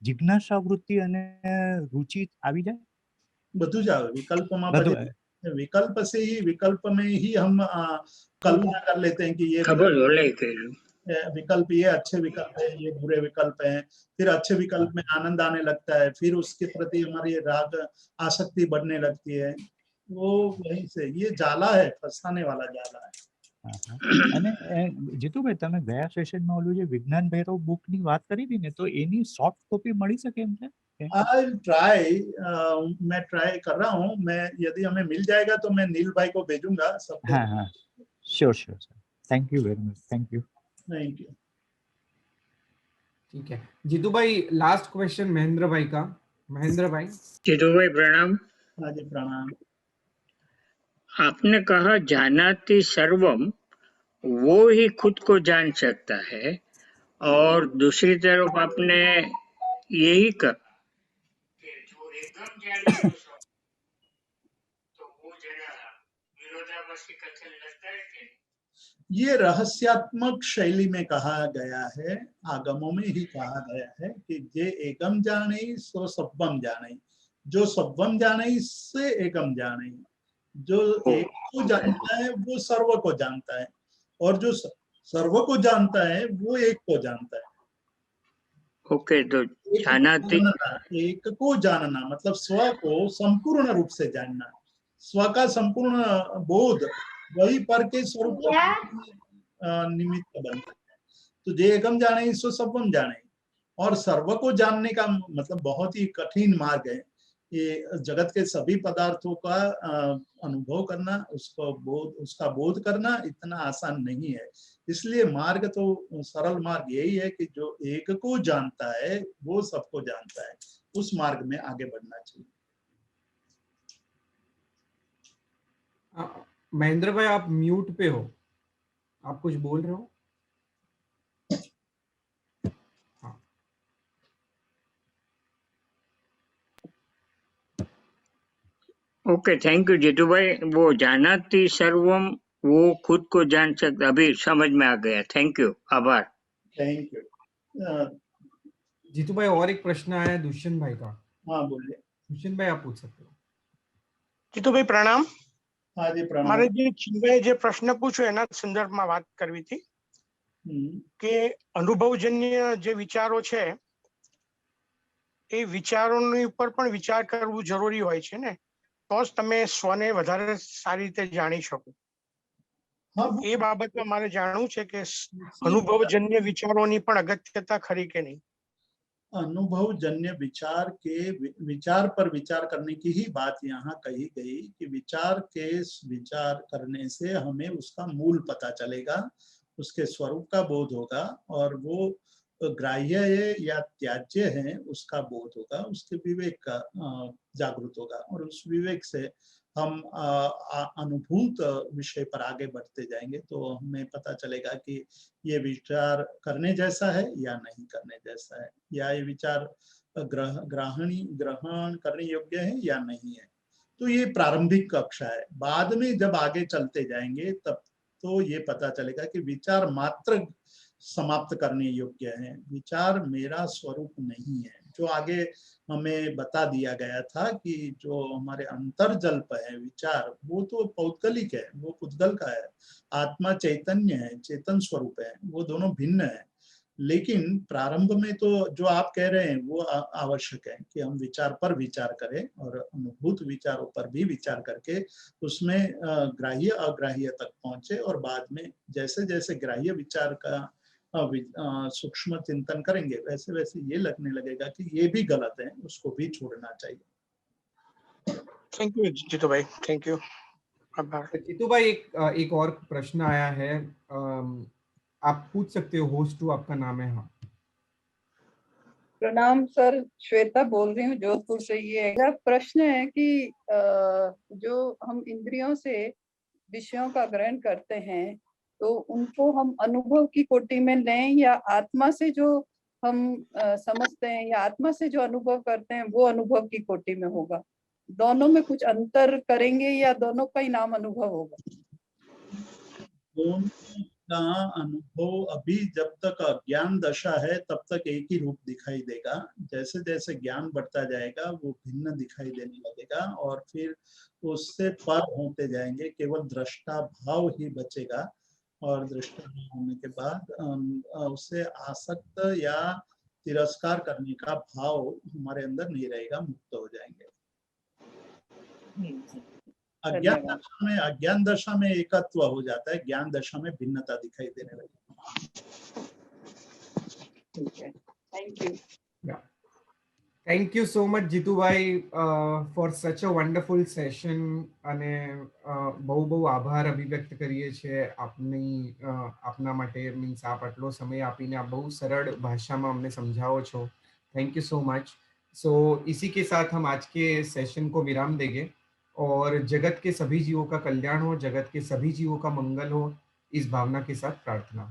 જિજ્ઞાસા વૃત્તિ અને રુચિ આવી જાય? બધું જ આવે વિકલ્પમાં। विकल्प से ही, विकल्प में ही हम कल्पना कर लेते हैं कि ये विकल्प, ये अच्छे विकल्प है, ये बुरे विकल्प हैं। फिर अच्छे विकल्प में आनंद आने लगता है, फिर उसके प्रति हमारी राग आसक्ति बढ़ने लगती है। वो वहीं से ये जाला है, फंसाने वाला जाला है। અને જીતુભાઈ તમે ગયા સેશનમાં ઓલું જે વિજ્ઞાન ભૈરવ બુક ની વાત કરી હતી ને, તો એની સોફ્ટ કોપી મળી શકે એમ છે? मैं ट्राई कर रहा हूँ। मैं यदि हमें मिल जाएगा तो मैं नील भाई को भेजूंगा सब। हाँ हाँ, sure sure sir, thank you very much, thank you. Thank you. ठीक है जीतू भाई, लास्ट क्वेश्चन महेंद्र भाई का। महेंद्र भाई। जीतू भाई प्रणाम। हाँ जी प्रणाम। आपने कहा जानाति सर्वम, वो ही खुद को जान सकता है, और दूसरी तरफ आपने यही कहा कि जो एकदम जाने तो सब, तो वो जरा विरोधाभासी कथन लगता है कि ये रहस्यात्मक शैली में कहा गया है, आगमों में ही कहा गया है कि जे एकम जाने सो सब्बम जाने। जो सब्बम जाने से एकम जाने। जो एक को जानता है वो सर्व को जानता है, और जो सर्व को जानता है वो एक को जानता है। ओके, तो जानाति, एक को जानना मतलब स्व को संपूर्ण रूप से जानना, स्व का संपूर्ण बोध वही पर के स्वरूप निमित्त बनता है। तो जे एकम जाने सो सबम जाने। और सर्व को जानने का मतलब बहुत ही कठिन मार्ग है। ये जगत के सभी पदार्थों का अनुभव करना, उसका बोध करना इतना आसान नहीं है। इसलिए मार्ग तो सरल मार्ग यही है कि जो एक को जानता है वो सबको जानता है, उस मार्ग में आगे बढ़ना चाहिए। महेंद्र भाई आप म्यूट पे हो, आप कुछ बोल रहे हो? ओके, थैंक यू जीतू भाई। वो जानाति सर्वम, वो खुद को जान सकता, अभी समझ में आ गया। थैंक यू, आभार। Thank you. जीतू भाई और एक प्रश्न आया है दुष्यंत भाई का। हाँ बोलिए। दुष्यंत भाई आप पूछ सकते हो। જીતુ ભાઈ પ્રણામ। हाँ जी प्रणाम। મારે જે ચિન્મયે જે પ્રશ્ન પૂછ્યો એના સંદર્ભમાં વાત કરવી હતી કે અનુભવજન્ય જે વિચારો છે એ વિચારોની ઉપર પણ વિચાર કરવું જરૂરી હોય છે ને, તો જ તમે સ્વને વધારે સારી રીતે જાણી શકો। એ બાબતમાં મારે જાણવું છે કે અનુભવજન્ય વિચારોની પણ અગત્યતા ખરી કે નહીં? अनुभवजन्य विचार के विचार पर विचार करने की ही बात यहाँ कही गई कि विचार करने से हमें उसका मूल पता चलेगा, उसके स्वरूप का बोध होगा, और वो ग्राह्य है या त्याज्य है उसका बोध होगा, उसके विवेक का जागृत होगा। और उस विवेक से हम अनुभूत विषय पर आगे बढ़ते जाएंगे तो हमें पता चलेगा कि ये विचार करने जैसा है या नहीं करने जैसा है, या ये विचार ग्रहण करने योग्य है या नहीं है। तो ये प्रारंभिक कक्षा है। बाद में जब आगे चलते जाएंगे तब तो ये पता चलेगा कि विचार मात्र समाप्त करने योग्य है, विचार मेरा स्वरूप नहीं है। जो आगे हमें बता दिया गया था कि जो हमारे अंतर्जल्प है विचार, वो तो पौद्गलिक है, वो पुद्गल का है। आत्मा चैतन्य है, चेतन स्वरूप है, वो दोनों भिन्न है। लेकिन प्रारंभ में तो जो आप कह रहे हैं वो आवश्यक है कि हम विचार पर विचार करें और अनुभूत विचारों पर भी विचार करके उसमें ग्राह्य अग्राह्य तक पहुंचे, और बाद में जैसे जैसे ग्राह्य विचार का सूक्ष्म चिंतन करेंगे वैसे वैसे ये लगने लगेगा कि ये भी गलत है, उसको भी छोड़ना चाहिए। थैंक यू जीतू भाई, थैंक यू। जीतू भाई, एक और प्रश्न आया है, आप पूछ सकते हो। होस्ट टू आपका नाम है। हाँ, प्रणाम सर, श्वेता बोल रही हूँ जोधपुर से। ये मेरा प्रश्न है कि जो हम इंद्रियों से विषयों का ग्रहण करते हैं तो उनको हम अनुभव की कोटि में लें, या आत्मा से जो हम समझते हैं या आत्मा से जो अनुभव करते हैं वो अनुभव की कोटि में होगा? दोनों में कुछ अंतर करेंगे या दोनों का ही नाम अनुभव होगा? दोनों का अनुभव अभी जब तक अज्ञान दशा है तब तक एक ही रूप दिखाई देगा। जैसे जैसे ज्ञान बढ़ता जाएगा वो भिन्न दिखाई देने लगेगा और फिर उससे पर होते जाएंगे, केवल दृष्टा भाव ही बचेगा। और दृष्टा भाव होने के बाद उससे आसक्त या तिरस्कार करने का भाव हमारे अंदर नहीं रहेगा, मुक्त हो जाएंगे। अज्ञान दशा में एकत्व हो जाता है, ज्ञान दशा में भिन्नता दिखाई देने लगती है। Thank you. Thank you so much Jitu भाई ફોર સચ અ વન્ડરફુલ સેશન, અને બહુ બહુ આભાર અભિવ્યક્ત કરીએ છીએ આપના માટે। મીન્સ આપ આટલો સમય આપીને આપ બહુ સરળ ભાષામાં અમને સમજાવો છો। Thank you so much. So इसी के साथ हम आज के सेशन को विराम देंगे और जगत के सभी जीवों का कल्याण हो, जगत के सभी जीवों का मंगल हो, इस भावना के साथ प्रार्थना।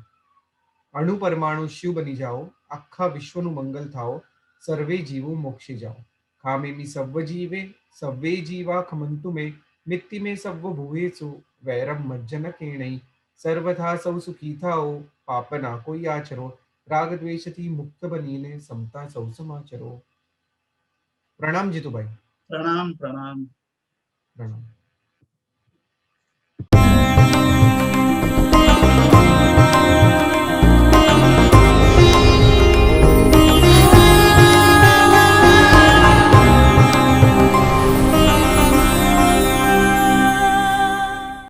अणु परमाणु शिव बनी जाओ, आखा विश्वनु मंगल थाओ, सर्वे जीवो मोक्षे जाओ। खामेमि सव्व जीवे, सव्वे जीवा खमन्तु मे, मित्ति में सव्व भुवेसु, वैरम मज्जन केणै। सर्वथा सौ सुखी थाओ, पाप ना कोई आचरो, राग द्वेष थी मुक्त बनीने, समता सौ समाचरो। प्रणाम जीतू भाई। प्रणाम प्रणाम प्रणाम।